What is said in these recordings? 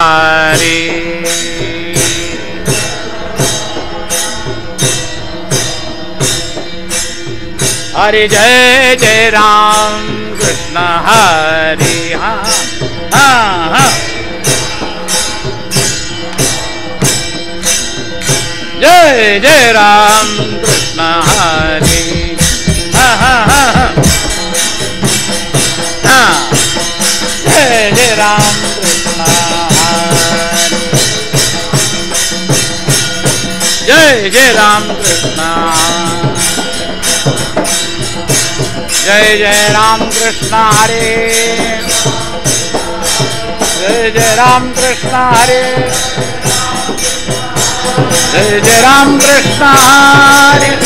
हरे हरे जय जय राम कृष्ण हरे हाँ हाँ हाँ जय जय राम कृष्ण हरे हाँ हाँ हाँ हाँ जय जय राम कृष्ण जय जय राम कृष्ण जय जय राम कृष्ण हरे जय जय राम कृष्ण हरे जय जय राम कृष्ण हरे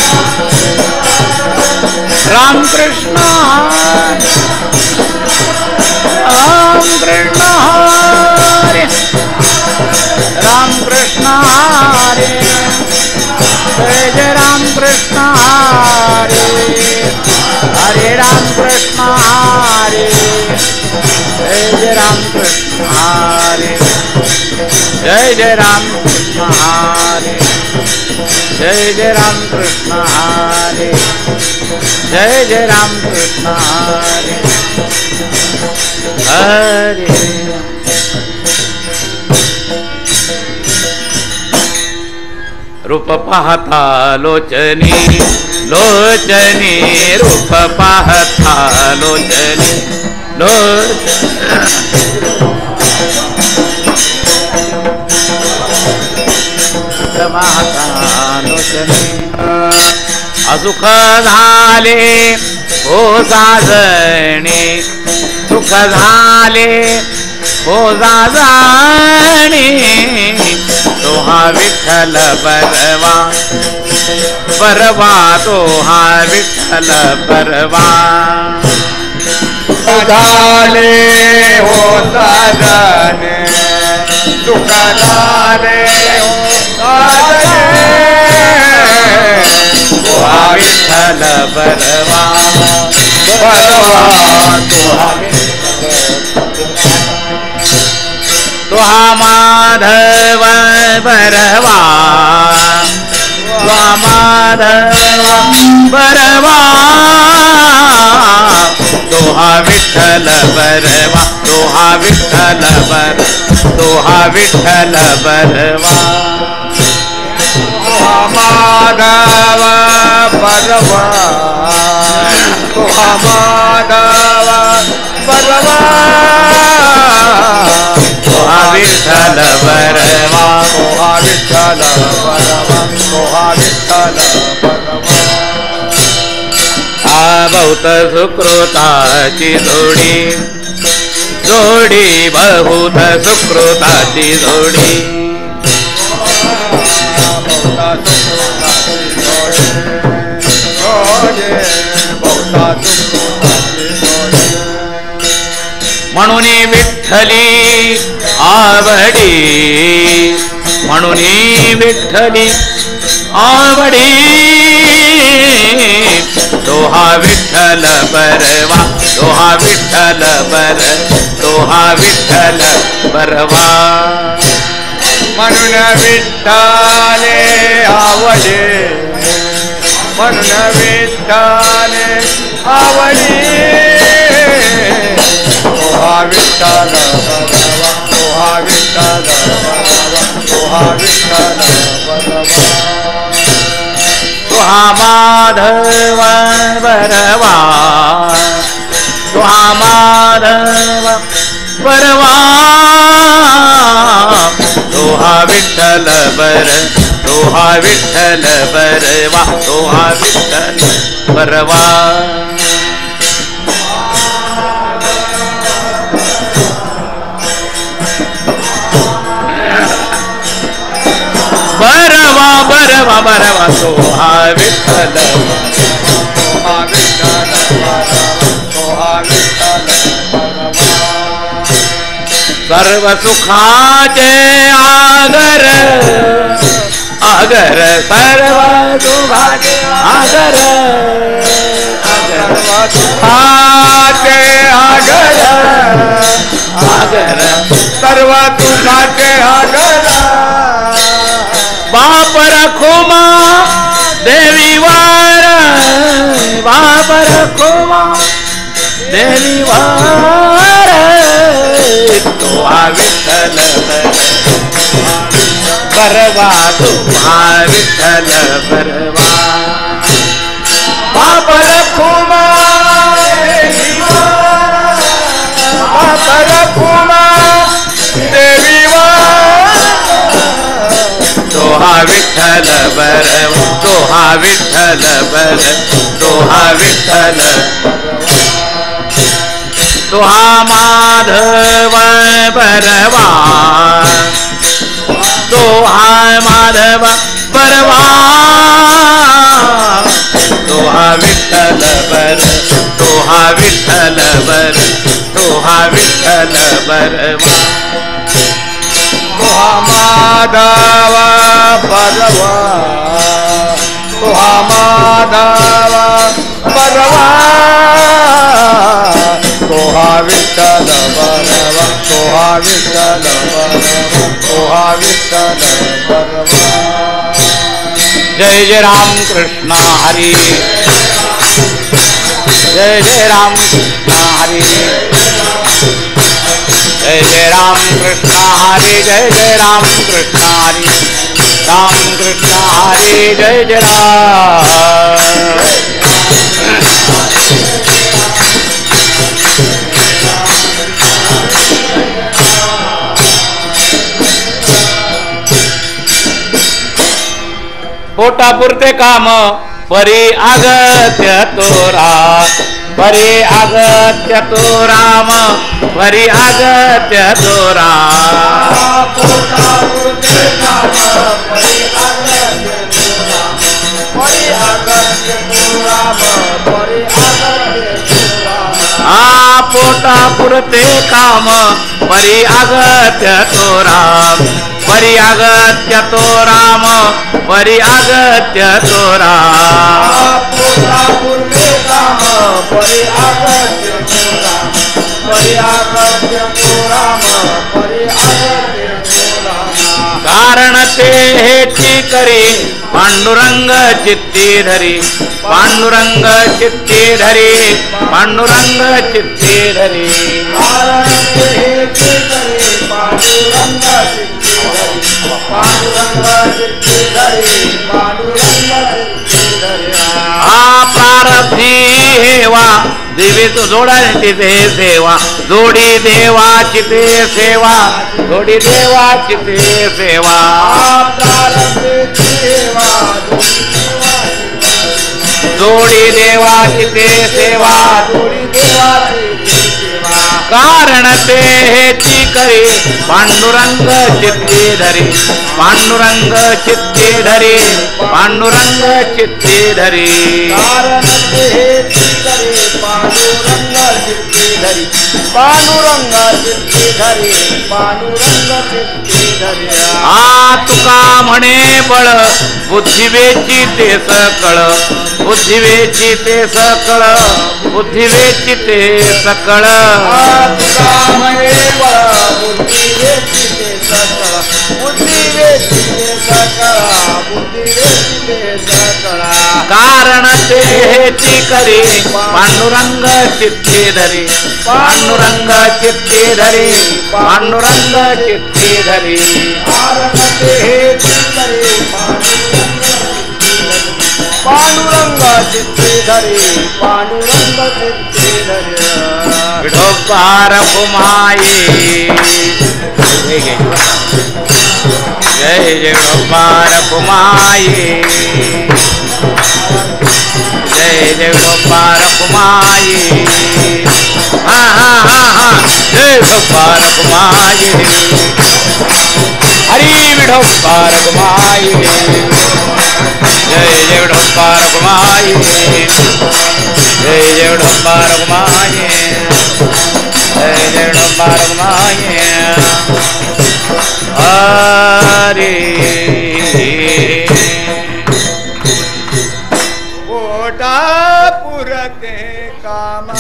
राम कृष्ण हरे राम कृष्ण हरे जय जय राम कृष्ण हरे हरे राम कृष्ण हरे जय जय राम कृष्ण हरे जय जय राम कृष्ण हरे जय जय राम कृष्ण हरे जय जय राम कृष्ण हरे हरे रूप पाहता लोचनी लोचनी रूप पाहता लोचनी लोचनी असुख झाले हो जाजणे सुख झाले हो जाजणे तो हा विठ्ठल बरवा बरवा तो हा विठ्ठल बरवा झाले हो साजने सुख झाले हो तो हा विठ्ठल बरवा बरवा तो हा माधव बरवा माधव बरवा तो हा विठ्ठल बरवा तो हा विठ्ठल बर तो हा विठ्ठल बरवा माधव बरवा तो माधव बरवा विठ्ठल बरवा विठ्ठल बरवा विठ्ठल बरवा बहुत सुकृताची जोडी जोडी बहुत सुकृताची जोडी म्हणून विठ्ठली आवडी म्हणून विठ्ठली आवडी तो हा विठ्ठल बरवा तो हा विठ्ठल बर तो हा विठ्ठल बरवा म्हणून विठ्ठले आवडे म्हणून विठ्ठले आवडे तो हा विठ्ठल बरवा तो हा विठ्ठल बरवा तो हा विठ्ठल बरवा तो हा माधव बरवा तो हा माधव बरवा तो हा विठ्ठल बर तो हा विठ्ठल बरवा तो हा विठ्ठल बरवा बरवा बरवा बरवा तो हा विठ्ठल तो हा विठ्ठल बरवा तो हा विठ्ठल बरवा सर्व सुखाचे आगर आगर सर्व सुखाचे आगर सर्व सुखाचे आगर आगर सर्व दुःखाचे आगरा बाप रखुमा देवी वार बाप रखुमा देवी वार तुहा विठ्ठल बरवा तुहा विठ्ठल बरवा बाप रखुमा बाप रखुमा देवी तोहा विठ्ठल बरवा तोहा विठ्ठल बर तोहा विठ्ठल तोहा माधव बरवा तोहा माधव बरवा तोहा विठ्ठल बर तोहा विठ्ठल बर तोहा विठ्ठल बरवा तुहा माधव बरवा तुहा माधव बरवा तुहा विठ्ठल बरवा तुहा विठ्ठल बरवा तुहा विठ्ठल बरवा जय जय राम कृष्ण हरी जय जय राम कृष्ण हरी जय जय राम कृष्ण हरी जय जय राम कृष्ण हरी राम कृष्ण हरी जय जय राम पोटापुरते काम परी अगत्य तोरा परी अगत्य तो राम परी अगत्य तो राम पोटापुरते काम परी अगत्य तो राम परी अगत्य तो राम परी अगत्य तो राम पोटापुरते काम परी अगत्य तो राम परी अगत्य तो राम परी अगत्य तो राम पोटापुरते काम परी अगत्य तो राम परी अगत्य तो राम परी अगत्य तो राम कारण ते हेची करी पांडुरंग चित्ती धरी पांडुरंग चित्ती धरी पांडुरंग चित्ती धरी कारण ते हेची करी पांडुरंग चित्ती धरी पांडुरंग चित्ती धरी पांडुरंग चित्ती धरी प्रारब्धी हेवा देवी तो जोडायची ते सेवा जोडी देवाची ते सेवा जोडी देवाची ते सेवा जोडी देवाची ते सेवा जोडी देवाची सेवा कारण ते हेची करी पांडुरंग चित्ती धरी पांडुरंग चित्ती धरी पांडुरंग चित्ती धरी कारण ते हेची करी पांडुरंग चित्ती धरी पांडुरंग चित्ती धरी पांडुरंग चित्ती धरी तुका म्हणे बळ बुद्धिवेची ते सकळ बुद्धिवेची ते सकळ बुद्धिवेची ते सकळ तुका म्हणे बळ बुद्धिवेची ते सकळ बुद्धिवेची ते सकळ बुद्धिवेची ते सकळ कारण ते हेची करी पांडुरंग चित्ती धरी पांडुरंग चित्ती धरी पांडुरंग चित्ती धरी कारण ते हेची करी पांडुरंग चित्ती धरी पांडुरंग चित्ती धरी विठोबार कुमाई जय जय विठोबार कुमाई जय जय विठोबार कुमाई हा हा हा हा जय विठोबार कुमाई हरी विठोबार कुमाई जय जय विठोबार कुमाई जय जय विठोबार कुमाई जय जय विठोबार कुमाई हरे पोटापुरते कामा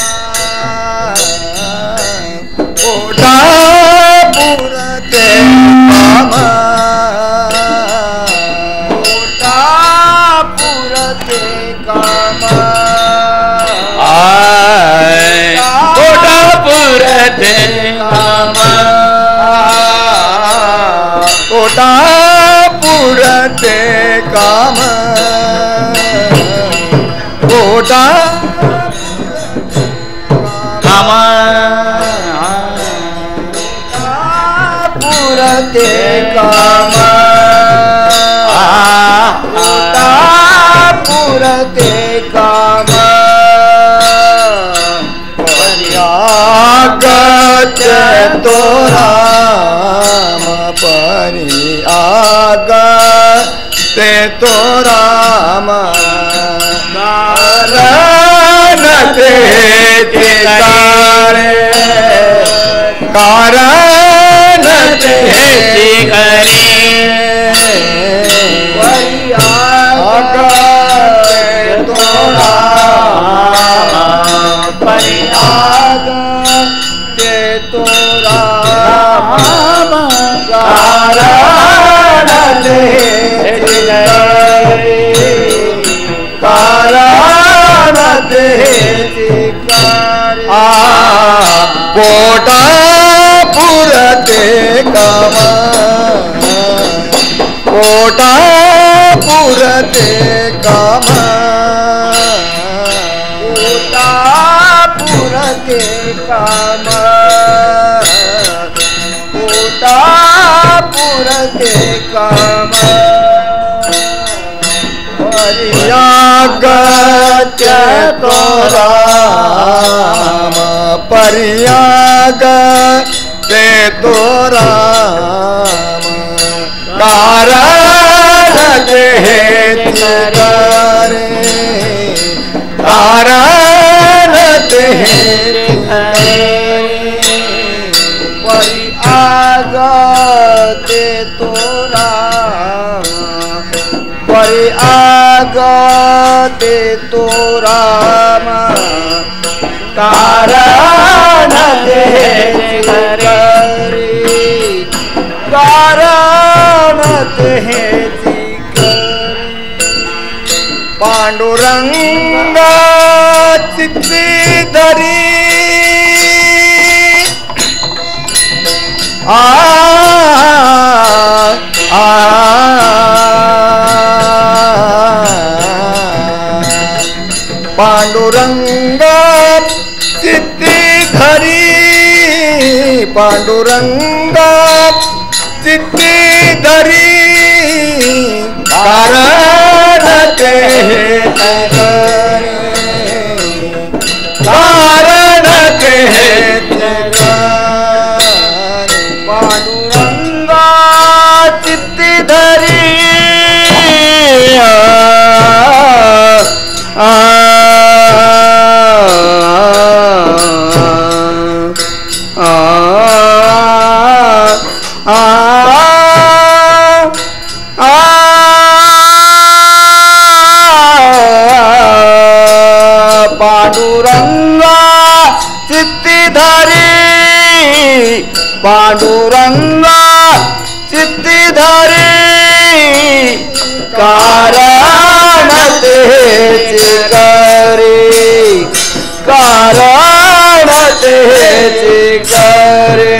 पोटापुर पोटा पुरते काम पोटा काम पुरते काम पोटा पुरते काम परियागत तो राम परियागत तो राम कारण ते कारण ते करे परियागत तो राम परियागत तो राम कारण ते कारण ते पोटा पुरते काम पोटा पुरते काम पोटा पुरते काम पोटा पुरते काम परियागत तो राम परियागत तो राम कारण ते करे कारण ते परियागत तो राम परियागत तो राम कारण ते करे कारण ते पांडुरंग चित्ती धरी पांडुरंग चित्ती धरी पांडुरंग चित्ती धरी कारण ते कारण ते पांडुरंग चित्ती धरी पांडुरंगा चित्ती धरी पांडुरंगा चित्ती धरी कारण ते करे कारण ते करे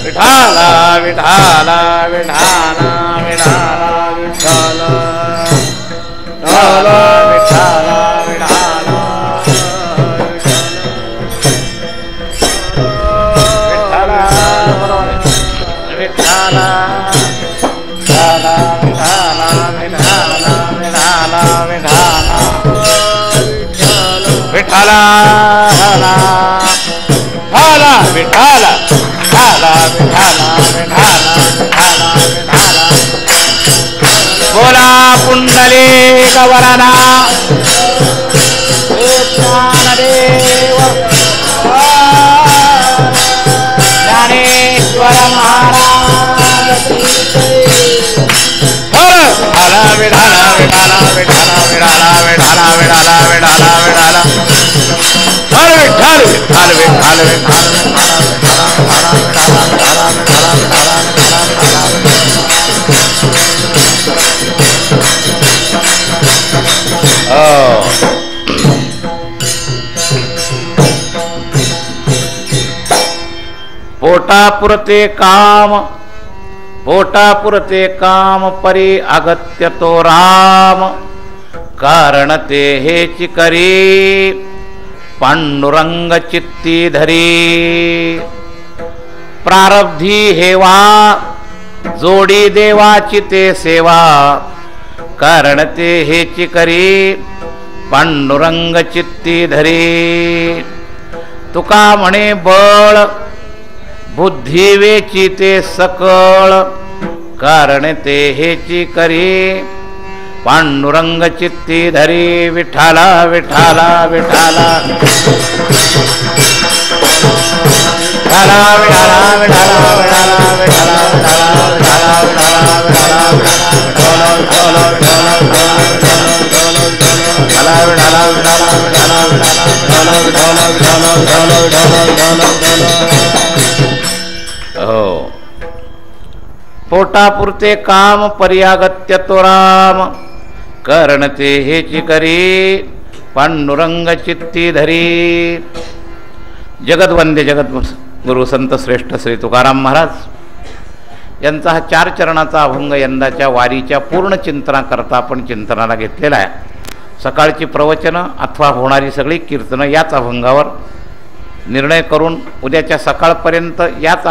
विठाला विठाला विठाला विठाला विठाला विठाला विठाला विठाला विठाला विठाला विठाला विठाला विठाला बोला पुंडलिक वरना ज्ञानदेव ज्ञानेश्वर महाराज विठाला विठाला विठाला विठाला विठाला विठाला विठाला विठाला विठाला हर विठाल विठाल विठाल विठाल पोट पोटापुरते काम, पोटापुरते काम परी अगत्य तो राम, कारण ते हेची करी पांडुरंग चित्ती धरी. प्रारब्धी हेवा जोडी देवाची ते सेवा, कारण ते हेची करी पांडुरंग चित्ती धरी. तुका म्हणे बळ बुद्धी वेची ते सकळ, कारण ते हेची करी पांडुरंग चित्ती धरी. विठाला विठाला विठाला विठाला विठाला विठाला हो. पोटापुरते काम पर्यागत्य तो राम, करण ते हेची करी पांडुरंग चित्ती धरी. जगदवंद्य जगद्गुरु संत श्रेष्ठ श्री तुकाराम महाराज यांचा हा 4 चरणाचा अभंग यंदाच्या वारीच्या पूर्ण चिंतनाकरता आपण चिंतनाला घेतलेला आहे. सकाळची प्रवचनं अथवा होणारी सगळी कीर्तनं याच अभंगावर निर्णय करून उद्याच्या सकाळपर्यंत याच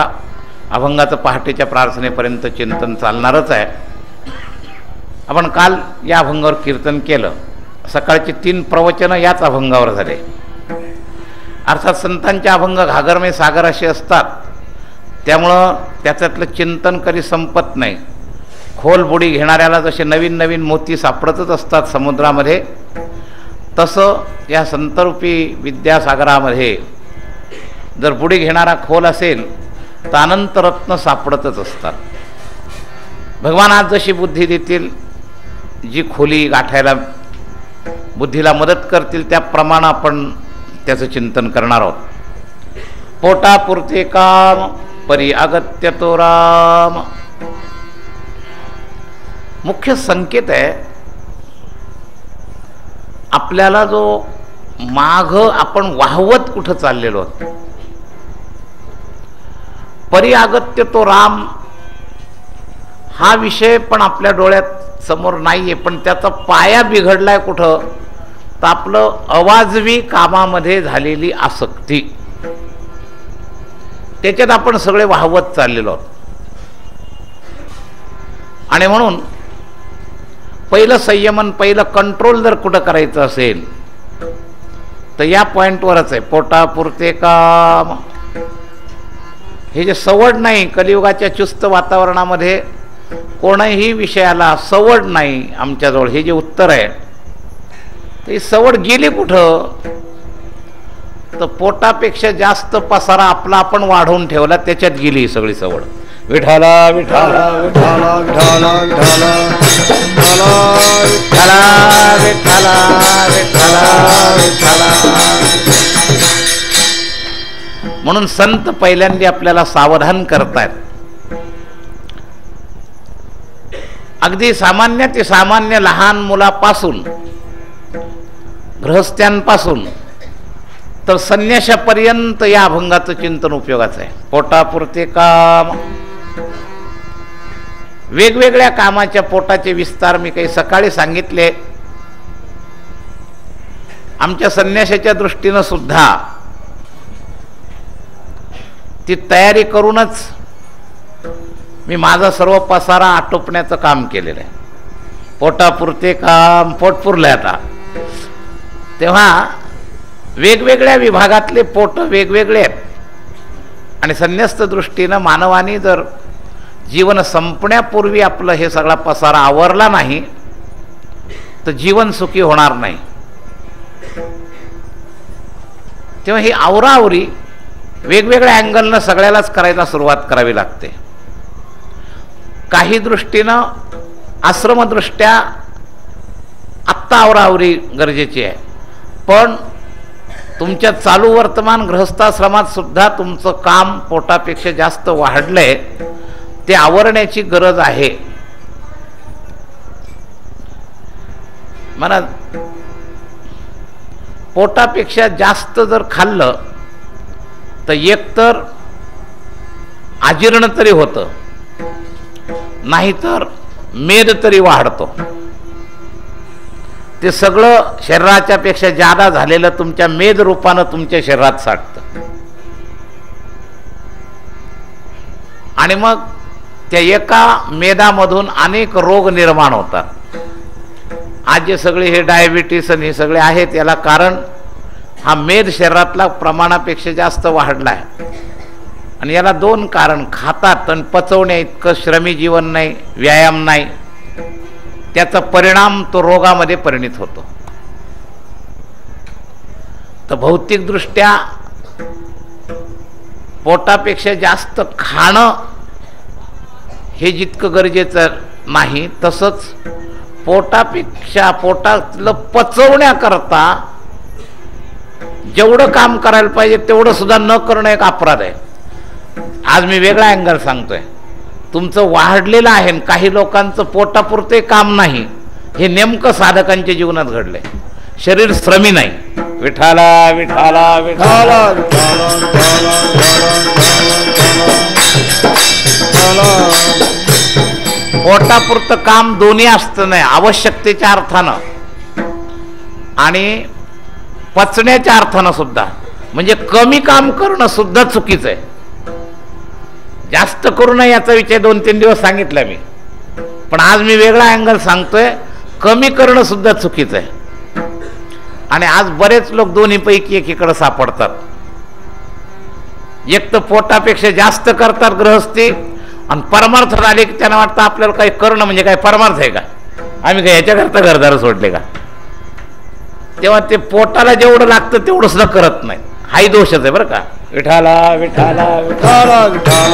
अभंगाचं पहाटेच्या प्रार्थनेपर्यंत चिंतन चालणारच आहे. आपण काल या अभंगावर कीर्तन केलं. सकाळची 3 प्रवचनं याच अभंगावर झाले. अर्थात संतांचे अभंग घागरमे सागर असे असतात, त्यामुळं त्याच्यातलं चिंतन कधी संपत नाही. खोल बुडी घेणाऱ्याला जसे नवीन नवीन मोती सापडतच असतात समुद्रामध्ये, तसं या संतरूपी विद्यासागरामध्ये जर बुडी घेणारा खोल असेल तर अनंत रत्न सापडतच असतात. भगवान आज जशी बुद्धी देतील, जी खोली गाठायला बुद्धीला मदत करतील, त्याप्रमाणे आपण त्याचं चिंतन करणार आहोत. पोटापुरते काम परी अगत्य तो राम. मुख्य संकेत आहे आपल्याला जो माघ आपण वाहवत कुठं चाललेलो आहोत. परी अगत्य तो राम हा विषय पण आपल्या डोळ्यात समोर नाहीये, पण त्याचा पाया बिघडलाय कुठं, तर आपलं अवाजवी कामामध्ये झालेली आसक्ती, त्याच्यात आपण सगळे वाहवत चाललेलो आहोत. आणि म्हणून पहिलं संयमन, पहिलं कंट्रोल जर कुठं करायचं असेल तर या पॉइंटवरच आहे. पोटापुरते काम. हे जे सवड नाही, कलियुगाच्या चुस्त वातावरणामध्ये कोणाही विषयाला सवड नाही आमच्याजवळ, हे जे उत्तर आहे, ती सवड गेली कुठं, तर पोटापेक्षा जास्त पसारा आपला आपण वाढवून ठेवला, त्याच्यात गेली सगळी सवड. विठाला विठाला विठाला विठाला विठाला विठाला विठाला विठाला विठाला. म्हणून संत पहिल्यांदा आपल्याला सावधान करतायत. अगदी सामान्य ते सामान्य लहान मुलापासून, गृहस्थ्यांपासून तर संन्याशापर्यंत या अभंगाचं चिंतन उपयोगाचं आहे. पोटापुरते काम. वेगवेगळ्या कामाच्या पोटाचे विस्तार मी काही सकाळी सांगितले. आमच्या संन्यासाच्या दृष्टीनं सुद्धा ती तयारी करूनच मी माझा सर्व पसारा आटोपण्याचं काम केलेलं आहे. पोटापुरते काम, पोट पुरलंय आता. तेव्हा वेगवेगळ्या विभागातले पोट वेगवेगळे आहेत. आणि संन्यस्त दृष्टीनं मानवाने जर जीवन संपण्यापूर्वी आपलं हे सगळा पसारा आवरला नाही तर जीवन सुखी होणार नाही. तेव्हा ही आवराआवरी वेगवेगळ्या अँगलनं सगळ्यालाच करायला सुरुवात करावी लागते. काही दृष्टीनं आश्रमदृष्ट्या आत्ता आवराआवरी गरजेची आहे, पण तुमच्या चालू वर्तमान गृहस्थाश्रमात सुद्धा तुमचं काम पोटापेक्षा जास्त वाढलंय, ते आवरण्याची गरज आहे. म्हणा पोटापेक्षा जास्त जर खाल्लं तर एकतर अजीर्ण तरी होतं, नाहीतर मेद तरी वाढतो. ते सगळं शरीराच्या पेक्षा जादा झालेलं तुमच्या मेद रूपानं तुमच्या शरीरात साठतं आणि मग त्या एका मेदामधून अनेक रोग निर्माण होतात. आज जे सगळे हे डायबिटीस आणि हे सगळे आहेत याला कारण हा मेद शरीरातला प्रमाणापेक्षा जास्त वाढला आहे. आणि याला दोन कारण, खातात आणि पचवण्या इतकं श्रमी जीवन नाही, व्यायाम नाही, त्याचा परिणाम तो रोगामध्ये परिणित होतो. तर भौतिकदृष्ट्या पोटापेक्षा जास्त खाणं हे जितकं गरजेचं नाही, तसंच पोटातलं पचवण्याकरता जेवढं काम करायला पाहिजे तेवढं सुद्धा न करणं एक अपराध आहे. आज मी वेगळा अँगल सांगतोय. तुमचं वाढलेलं आहे, काही लोकांचं पोटापुरते काम नाही, हे नेमकं साधकांच्या जीवनात घडलंय. शरीर श्रमी नाही. विठाला विठाला विठाला पोटापुरतं काम दोन्ही असतं नाही, आवश्यकतेच्या अर्थानं आणि पचण्याच्या अर्थानं सुद्धा. म्हणजे कमी काम करणं सुद्धा चुकीचं आहे. जास्त करू नये याचा विषय 2-3 दिवस सांगितला मी, पण आज मी वेगळा अँगल सांगतोय. कमी करणं सुद्धा चुकीचं आहे. आणि आज बरेच लोक दोन्हीपैकी एकीकडे सापडतात. एक तर पोटापेक्षा जास्त करतात गृहस्थी, आणि परमार्थ झाले की त्यांना वाटतं आपल्याला काही करणं म्हणजे काय परमार्थ आहे का, आम्ही काय याच्याकरता घरदार सोडले का. तेव्हा ते पोटाला जेवढं लागतं तेवढं सुद्धा करत नाही. हाही दोषच आहे बरं का. विठाला विठाला विठाला विठाला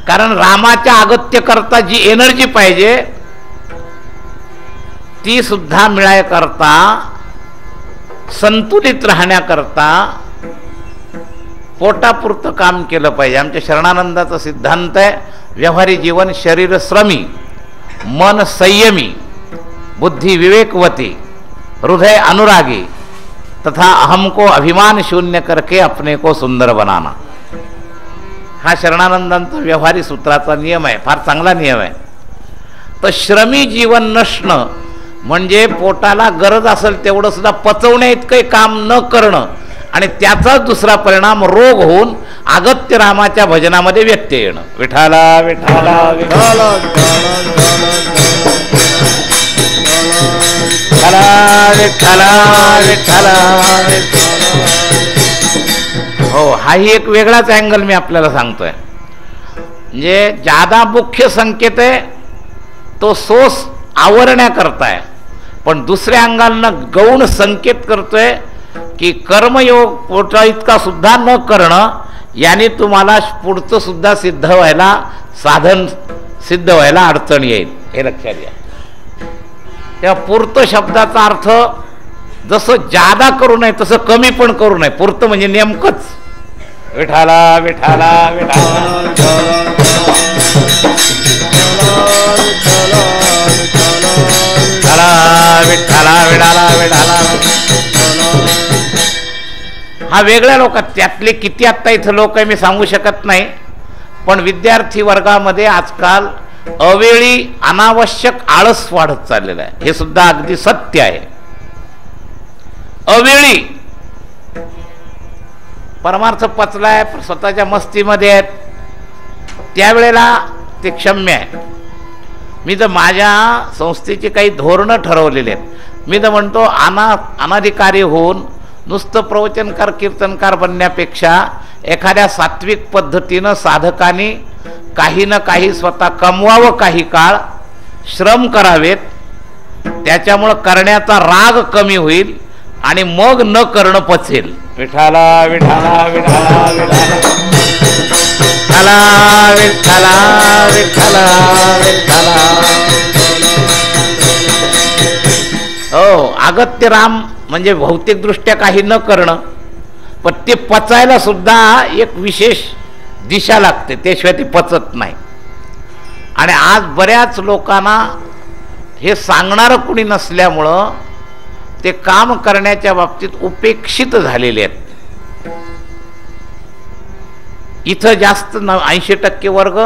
कारण रामाच्या अगत्य करता जी एनर्जी पाहिजे ती सुद्धा मिळायकरता, संतुलित राहण्याकरता पोटापुरतं काम केलं पाहिजे. आमच्या शरणानंदाचा सिद्धांत आहे, व्यवहारी जीवन शरीर श्रमी, मन संयमी, बुद्धि विवेकवती, हृदय अनुरागी तथा अहम को अभिमान शून्य करके अपने को सुंदर बनाना. हा शरणानंदांचा व्यवहारी सूत्राचा नियम आहे, फार चांगला नियम आहे. तर श्रमी जीवन नसणं म्हणजे पोटाला गरज असेल तेवढं सुद्धा पचवण्या इतकं काम न करणं, आणि त्याचाच दुसरा परिणाम रोग होऊन अगत्य रामाच्या भजनामध्ये व्यत्यय येणं. विठाला विठाला विठाला विठाला विठाला. हो, हाही एक वेगळाच अँगल मी आपल्याला सांगतोय. म्हणजे जादा मुख्य संकेत आहे तो सोस आवरण्याकरता आहे, पण दुसऱ्या अंगानं गौण संकेत करतोय की कर्मयोग पोटा इतका सुद्धा न करणं याने तुम्हाला पुढचं सुद्धा सिद्ध व्हायला, साधन सिद्ध व्हायला अडचण येईल, हे लक्षात घ्या. तेव्हा पूर्त शब्दाचा अर्थ जसं जादा करू नये तसं कमी पण करू नये. पूर्त म्हणजे नेमकंच. विठाला विठाला विठाला विठाला विठाला विठाला. हा वेगळ्या लोकात, त्यातले किती आत्ता इथं लोक आहे मी सांगू शकत नाही, पण विद्यार्थी वर्गामध्ये आजकाल अवेळी अनावश्यक आळस वाढत चाललेला आहे. हे सुद्धा अगदी सत्य आहे. अवेळी परमार्थ पचलाय, स्वतःच्या मस्तीमध्ये आहेत, त्यावेळेला ते क्षम्य आहे. मी तर माझ्या संस्थेची काही धोरणं ठरवलेली आहेत. मी तर म्हणतो अनाधिकारी होऊन नुसतं प्रवचनकार कीर्तनकार बनण्यापेक्षा एखाद्या सात्विक पद्धतीनं साधकांनी काही ना काही स्वतः कमवावं, काही काळ श्रम करावेत, त्याच्यामुळं करण्याचा राग कमी होईल आणि मग न करणं पचेल. विठाला विठाला विठाला विठाला विठाला विठाला विठाला. हो, अगत्य राम म्हणजे भौतिकदृष्ट्या काही न करणं, पण ते पचायला सुद्धा एक विशेष दिशा लागते, त्याशिवाय ती पचत नाही. आणि आज बऱ्याच लोकांना हे सांगणारं कुणी नसल्यामुळं ते काम करण्याच्या बाबतीत उपेक्षित झालेले आहेत. इथं जास्त 80% वर्ग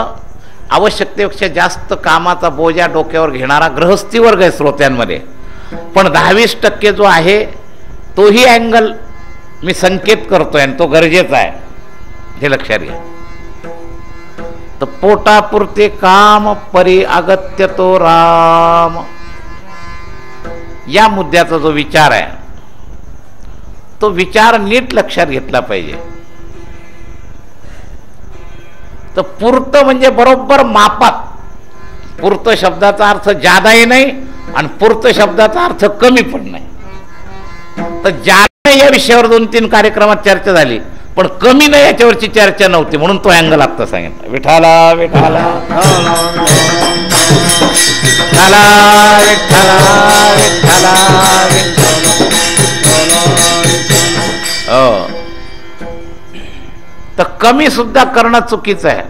आवश्यकतेपेक्षा जास्त कामाचा बोजा डोक्यावर घेणारा गृहस्थी वर्ग आहे श्रोत्यांमध्ये. पण 10-20% जो आहे तोही अँगल मी संकेत करतोय आणि तो गरजेचा आहे, हे लक्षात घ्या. तर पोटापुरते काम परी अगत्य तो राम, या मुद्द्याचा जो विचार आहे तो विचार नीट लक्षात घेतला पाहिजे. तर पुरत म्हणजे बरोबर मापात. पुरत शब्दाचा अर्थ जादाही नाही आणि पुरत शब्दाचा अर्थ कमी पण नाही. तर जादा या विषयावर 2-3 कार्यक्रमात चर्चा झाली, पण कमी नाही याच्यावरची चर्चा नव्हती, म्हणून तो अँगल आता सांगितला. विठाला विठाला विठाला विठाला विठाला. हो, तर कमी सुद्धा करणं चुकीचं आहे.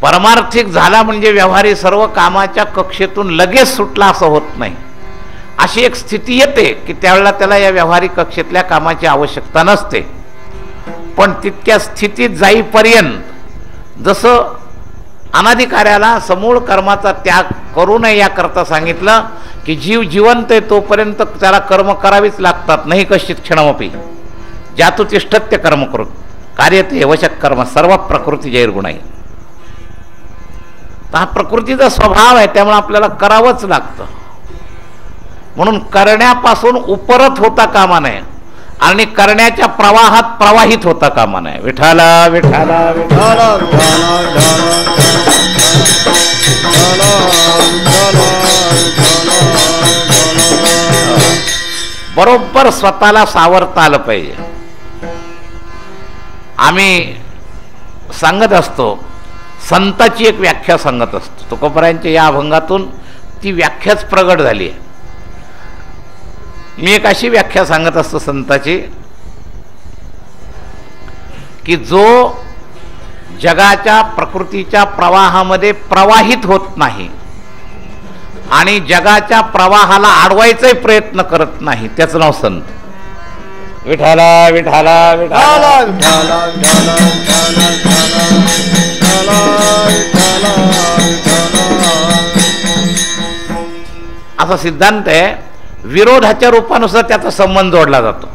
परमार्थिक झाला म्हणजे व्यवहारी सर्व कामाच्या कक्षेतून लगेच सुटला असं होत नाही. अशी एक स्थिती येते की त्यावेळेला त्याला या व्यावहारिक कक्षेतल्या कामाची आवश्यकता नसते. पण तितक्या स्थितीत जाईपर्यंत जसं अनाधिकार्याला समूळ कर्माचा त्याग करू नये याकरता सांगितलं की जीव जिवंत आहे तोपर्यंत त्याला कर्म करावीच लागतात. नाही कश्चित क्षणमपि ज्यातु तिष्ठत्य कर्म करू कार्यते वशक कर्म सर्व प्रकृती जैर्गुण आहे. तर हा प्रकृतीचा स्वभाव आहे, त्यामुळे आपल्याला करावंच लागतं. म्हणून करण्यापासून उपरत होता कामा नये आणि करण्याच्या प्रवाहात प्रवाहित होता कामा नये. विठाला विठाला विठाला. बरोबर स्वतःला सावरता आलं पाहिजे. आम्ही सांगत असतो, संताची एक व्याख्या सांगत असतो. तुकोबरायांच्या या अभंगातून ती व्याख्याच प्रगट झाली आहे. मी एक अशी व्याख्या सांगत असतो संताची की जो जगाच्या प्रकृतीच्या प्रवाहामध्ये प्रवाहित होत नाही आणि जगाच्या प्रवाहाला अडवायचाही प्रयत्न करत नाही त्याचं नाव संत. विठाला विठाला विठाला. असा सिद्धांत आहे. विरोधाच्या रूपानुसार त्याचा संबंध जोडला जातो.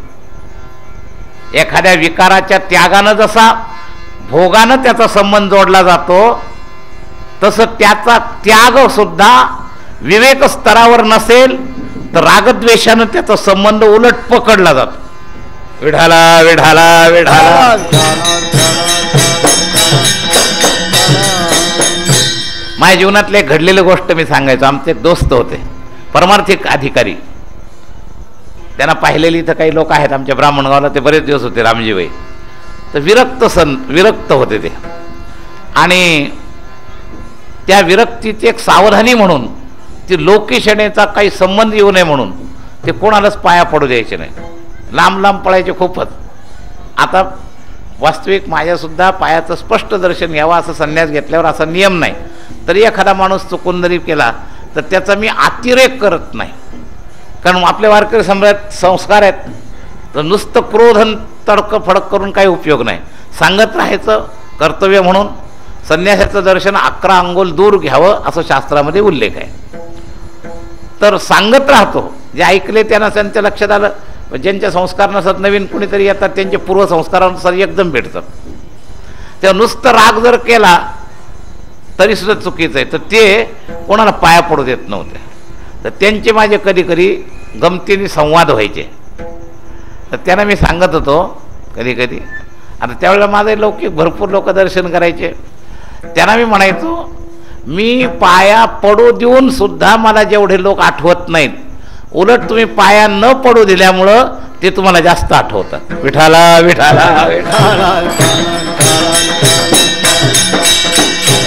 एखाद्या विकाराच्या त्यागानं जसा भोगानं त्याचा संबंध जोडला जातो तसं त्याचा त्याग सुद्धा विवेक स्तरावर नसेल तर रागद्वेषानं त्याचा संबंध उलट पकडला जातो. विढाला विढाला विढाला. माझ्या जीवनातली एक घडलेली गोष्ट मी सांगायचो. आमचे एक दोस्त होते परमार्थिक अधिकारी. त्यांना पाहिलेली इथं काही लोक आहेत आमच्या ब्राह्मणगावला, ते बरेच दिवस होते रामजीबाई. तर विरक्त होते ते. आणि त्या विरक्तीची एक सावधानी म्हणून ती लोकेशनेचा काही संबंध येऊ नये म्हणून ते कोणालाच पाया पडू द्यायचे नाही. लांब लांब पळायचे खूपच. आता वास्तविक माझ्यासुद्धा पायाचं स्पष्ट दर्शन घ्यावं असं संन्यास घेतल्यावर असा नियम नाही. तरी एखादा माणूस चुकून जरी केला तर त्याचा मी अतिरेक करत नाही. कारण आपले वारकरी सम्राट संस्कार आहेत. तर नुसतं क्रोधन तडकं फडक करून काही उपयोग नाही. सांगत राहायचं कर्तव्य म्हणून. संन्यासाचं दर्शन 11 अंगुल दूर घ्यावं असं शास्त्रामध्ये उल्लेख आहे. तर सांगत राहतो. जे ऐकले त्यांना त्यांच्या लक्षात आलं. ज्यांच्या संस्कार नसत नवीन कुणीतरी येतात त्यांचे पूर्वसंस्कारानुसार एकदम भेटतात. तेव्हा नुसतं राग जर केला तरी सुद्धा चुकीचं आहे. तर ते कोणाला पाया पडू देत नव्हते. तर त्यांचे माझे कधी कधी गमतीने संवाद व्हायचे. तर त्यांना मी सांगत होतो कधी कधी. आता त्यावेळेला माझे लौकिक भरपूर लोक दर्शन करायचे. त्यांना मी म्हणायचो मी पाया पडू देऊन सुद्धा मला जेवढे लोक आठवत नाहीत, उलट तुम्ही पाया न पडू दिल्यामुळं ते तुम्हाला जास्त आठवतात. विठाला विठाला विठाला.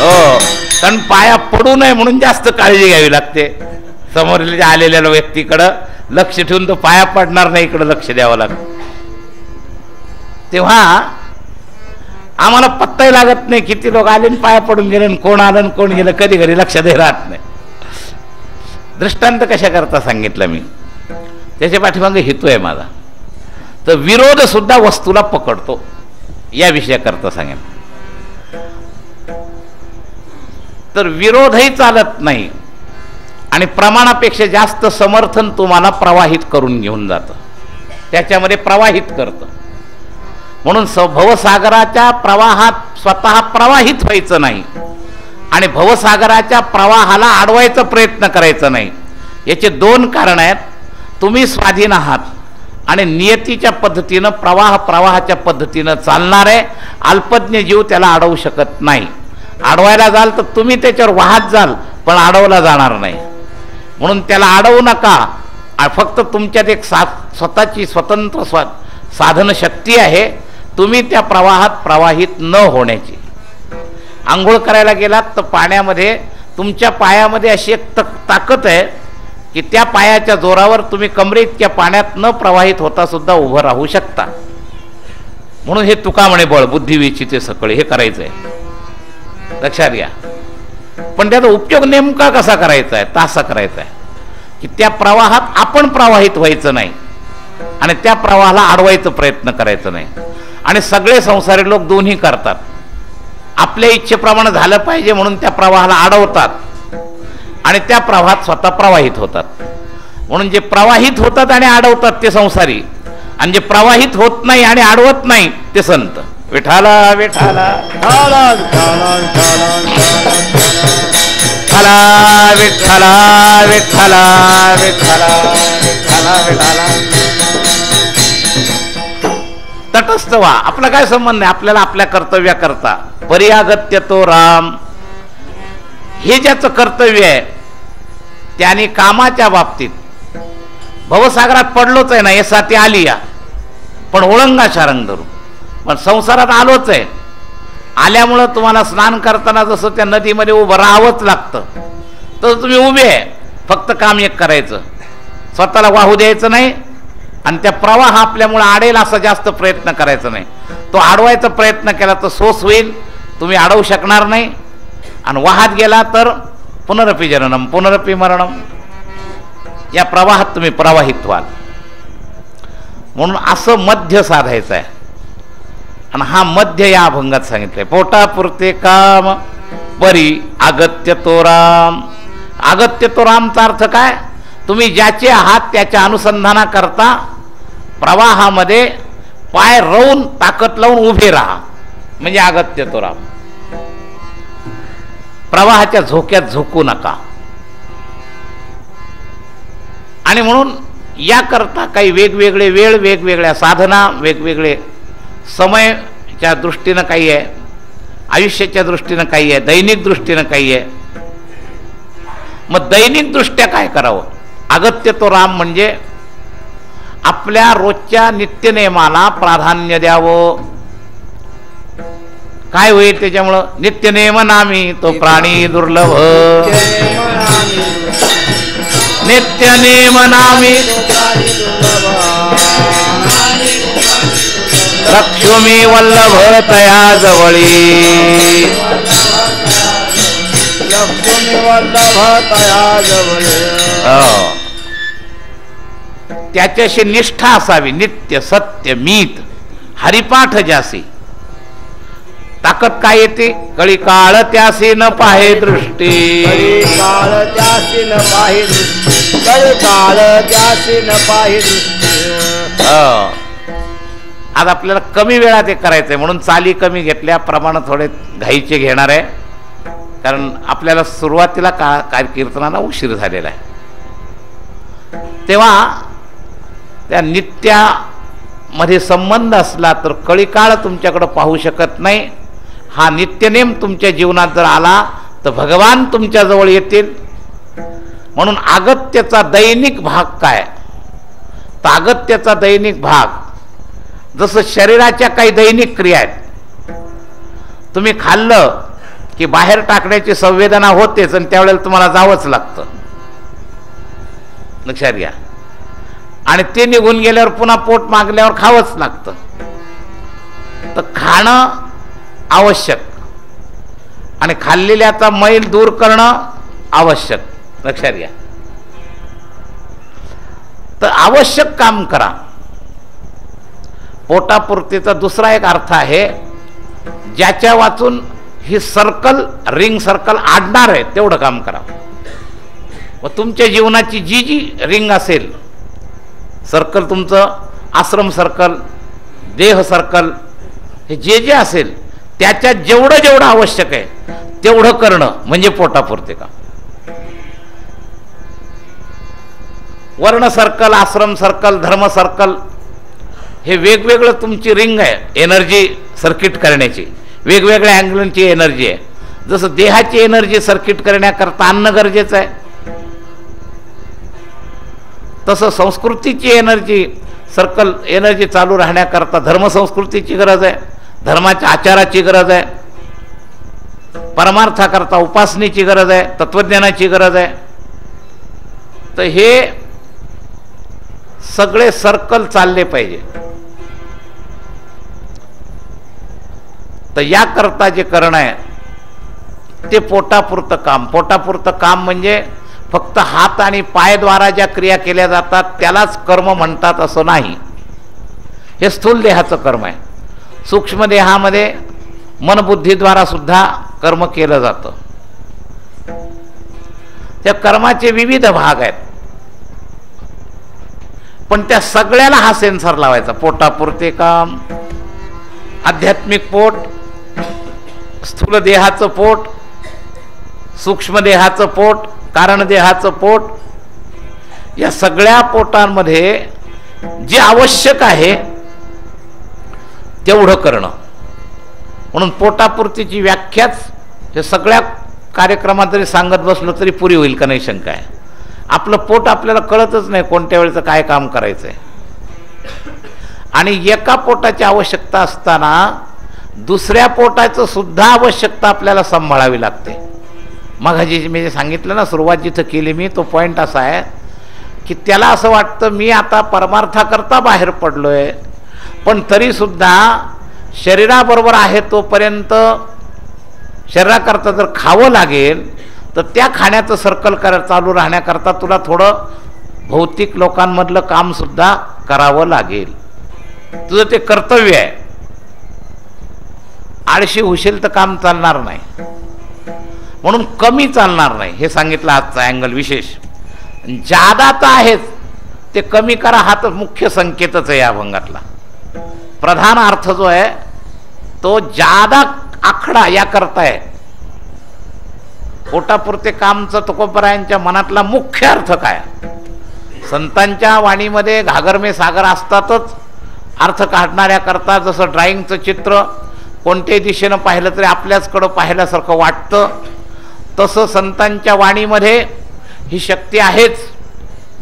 हो, कारण पाया पडू नये म्हणून जास्त काळजी घ्यावी लागते. समोर आलेल्या व्यक्तीकडं लक्ष ठेवून तो पाया पडणार नाही इकडं लक्ष द्यावं लागतं. तेव्हा आम्हाला पत्ताही लागत नाही किती लोक आले पाया पडून गेले, कोण आलं कोण गेलं कधी कधी लक्षातही राहत नाही. दृष्टांत कशाकरता सांगितलं मी, त्याच्या पाठीमागे हेतू आहे माझा. तर विरोध सुद्धा वस्तूला पकडतो या विषयाकरता सांगेन. तर विरोधही चालत नाही आणि प्रमाणापेक्षा जास्त समर्थन तुम्हाला प्रवाहित करून घेऊन जातं, त्याच्यामध्ये प्रवाहित करतं. म्हणून भवसागराच्या प्रवाहात स्वतः प्रवाहित व्हायचं नाही आणि भवसागराच्या प्रवाहाला अडवायचा प्रयत्न करायचा नाही. याचे दोन कारण आहेत. तुम्ही स्वाधीन आहात आणि नियतीच्या पद्धतीनं प्रवाहाच्या पद्धतीनं चालणार आहे. अल्पज्ञ जीव त्याला अडवू शकत नाही. अडवायला जाल तर तुम्ही त्याच्यावर वाहत जाल पण अडवला जाणार नाही. म्हणून त्याला अडवू नका. फक्त तुमच्यात एक स्वतःची स्वतंत्र साधन शक्ती आहे, तुम्ही त्या प्रवाहात प्रवाहित न होण्याची. आंघोळ करायला गेलात तर पाण्यामध्ये तुमच्या पायामध्ये अशी एक ताकद आहे की त्या पायाच्या जोरावर तुम्ही कमरेइतक्या पाण्यात न प्रवाहित होता सुद्धा उभं राहू शकता. म्हणून हे तुका म्हणे बळ बुद्धी विचिते सकळे, हे करायचं आहे, लक्षात घ्या. पण त्याचा उपयोग नेमका कसा करायचा आहे, तसा करायचा आहे की त्या प्रवाहात आपण प्रवाहित व्हायचं नाही आणि त्या प्रवाहाला अडवायचा प्रयत्न करायचं नाही. आणि सगळे संसारी लोक दोन्ही करतात. आपल्या इच्छेप्रमाणे झालं पाहिजे म्हणून त्या प्रवाहाला अडवतात आणि त्या प्रवाहात स्वतः प्रवाहित होतात. म्हणून जे प्रवाहित होतात आणि अडवतात ते संसारी, आणि जे प्रवाहित होत नाही आणि अडवत नाही ते संत. विठाला विठाला विठाला विठाला विठाला विठाला विठाला विठाला. तटस्थ व्हा. आपला काय संबंध आहे, आपल्याला आपल्या कर्तव्याकरता. परियागत्य तो राम, हे ज्याचं कर्तव्य आहे त्याने कामाच्या बाबतीत भवसागरात पडलोच आहे ना, हे साथी आली या पण ओळंगा शारंग धरून. पण संसारात आलोच आहे, आल्यामुळं तुम्हाला स्नान करताना जसं त्या नदीमध्ये उभं राहावंच लागतं तसं तुम्ही उभे आहे. फक्त काम एक करायचं, स्वतःला वाहू द्यायचं नाही आणि त्या प्रवाह आपल्यामुळे आडेल असा जास्त प्रयत्न करायचा नाही. तो अडवायचा प्रयत्न केला तर सोस होईल, तुम्ही अडवू शकणार नाही. आणि वाहत गेला तर पुनरपी जननम पुनरपी मरणम, या प्रवाहात तुम्ही प्रवाहित व्हाल. म्हणून असं मध्य साधायचं आहे. आणि हा मध्य या अभंगात सांगितलंय. पोटापुरते काम परी अगत्य तो राम. अगत्य तो रामचा अर्थ काय, तुम्ही ज्याचे आहात त्याच्या अनुसंधानाकरता प्रवाहामध्ये पाय रोवून ताकद लावून उभे राहा, म्हणजे अगत्य तो राम. प्रवाहाच्या झोक्यात झोकू नका. आणि म्हणून याकरता काही वेगवेगळे वेळ, वेगवेगळ्या साधना, वेगवेगळे समयच्या दृष्टीनं काही आहे, आयुष्याच्या दृष्टीनं काही आहे, दैनिक दृष्टीनं काही आहे. मग दैनिक दृष्ट्या काय करावं. अगत्य तो राम म्हणजे आपल्या रोजच्या नित्यनेमाला प्राधान्य द्यावं. काय होईल त्याच्यामुळं, नित्यनेम नामी तो प्राणी दुर्लभ. नित्यनेम नामी लक्ष्मी वल्लभ तया जवळी. लक्ष्मी वल्लभ तया जवळी. त्याच्याशी निष्ठा असावी. नित्य सत्य मीत हरिपाठ ज्यासी. ताकद काय येते, कळी काळ त्यासी न पाहे दृष्टी. काळ त्यासी न पाहे दृष्टी. काळ त्यासी न पाहे दृष्टी. आज आपल्याला कमी वेळात हे करायचंय म्हणून चाली कमी घेतल्या, प्रमाण थोडे घाईचे घेणार आहे. कारण आपल्याला सुरुवातीला कीर्तनाला उशीर झालेला आहे. तेव्हा त्या नित्यामध्ये संबंध असला तर कळीकाळ तुमच्याकडे पाहू शकत नाही. हा नित्यनेम तुमच्या जीवनात जर आला तर भगवान तुमच्या जवळ येतील. म्हणून अगत्याचा दैनिक भाग काय, तर अगत्याचा दैनिक भाग जसं शरीराच्या काही दैनिक क्रिया आहेत. तुम्ही खाल्लं की बाहेर टाकण्याची संवेदना होतेच आणि त्यावेळेला तुम्हाला जावंच लागतं, लक्षात घ्या. आणि ते निघून गेल्यावर पुन्हा पोट मागल्यावर खावंच लागतं. तर खाणं आवश्यक आणि खाल्लेल्याचा मैल दूर करणं आवश्यक, लक्षात घ्या. तर आवश्यक काम करा. पोटापुरतीचा दुसरा एक अर्थ आहे, ज्याच्या वाचून ही सर्कल रिंग सर्कल आडणार आहे तेवढं काम करा. व तुमच्या जीवनाची जी जी रिंग असेल, सर्कल तुमचं आश्रम सर्कल, देह सर्कल, हे जे जे असेल त्याच्यात जेवढं जेवढं आवश्यक आहे तेवढं करणं म्हणजे पोटापुरते काम. वर्ण सर्कल, आश्रम सर्कल, धर्म सर्कल हे वेगवेगळं तुमची रिंग आहे एनर्जी सर्किट करण्याची, वेगवेगळ्या अँगलची एनर्जी आहे. जसं देहाची एनर्जी सर्किट करण्याकरता अन्न गरजेचं आहे, तसं संस्कृतीची एनर्जी सर्कल एनर्जी चालू राहण्याकरता धर्मसंस्कृतीची गरज आहे, धर्माच्या आचाराची गरज आहे, परमार्थाकरता उपासनेची गरज आहे, तत्वज्ञानाची गरज आहे. तर हे सगळे सर्कल चालले पाहिजे. तर याकरता जे करणं आहे ते पोटापुरतं काम. पोटापुरतं काम म्हणजे फक्त हात आणि पायद्वारा ज्या क्रिया केल्या जातात त्यालाच कर्म म्हणतात असं नाही. हे स्थूल देहाचं कर्म आहे. सूक्ष्म देहामध्ये मनबुद्धीद्वारा सुद्धा कर्म केलं जातं. त्या कर्माचे विविध भाग आहेत, पण त्या सगळ्याला हा सेन्सर लावायचा. पोटापुरते काम, आध्यात्मिक पोट, स्थूल देहाचं पोट, सूक्ष्म देहाचं पोट, कारण देहाचं पोट, या सगळ्या पोटांमध्ये जे आवश्यक आहे तेवढं करणं. म्हणून पोटापुरतीची व्याख्याच हे सगळ्या कार्यक्रमात जरी सांगत बसलो तरी पुरी होईल का नाही शंका आहे. आपलं पोट आपल्याला कळतच नाही कोणत्या वेळेचं काय काम करायचं आहे. आणि एका पोटाची आवश्यकता असताना दुसऱ्या पोटाचं सुद्धा आवश्यकता आपल्याला सांभाळावी लागते. मग मी जे सांगितलं ना, सुरुवात जिथं केली मी, तो पॉईंट असा आहे की त्याला असं वाटतं मी आता परमार्थाकरता बाहेर पडलोय, पण तरीसुद्धा शरीराबरोबर आहे तोपर्यंत शरीराकरता जर खावं लागेल तर त्या खाण्याचं सर्कल चालू राहण्याकरता तुला थोडं भौतिक लोकांमधलं कामसुद्धा करावं लागेल. तुझं ते कर्तव्य आहे. आळशी होशील तर काम चालणार नाही, म्हणून कमी चालणार नाही हे सांगितलं आजचा अँगल विशेष. जादा तर आहेच, ते कमी करा हा तर मुख्य संकेतच आहे या अभंगातला. प्रधान अर्थ जो आहे तो जादा आखडा या करता आहे. पोटापुरते कामचं तुकोबरायांच्या मनातला मुख्य अर्थ काय? संतांच्या वाणीमध्ये घागरमे सागर असतातच अर्थ काढणाऱ्या करता. जसं ड्रॉइंगचं चित्र कोणत्याही दिशेनं पाहिलं तरी आपल्याचकडं पाहिल्यासारखं वाटतं, तसं संतांच्या वाणीमध्ये ही शक्ती आहेच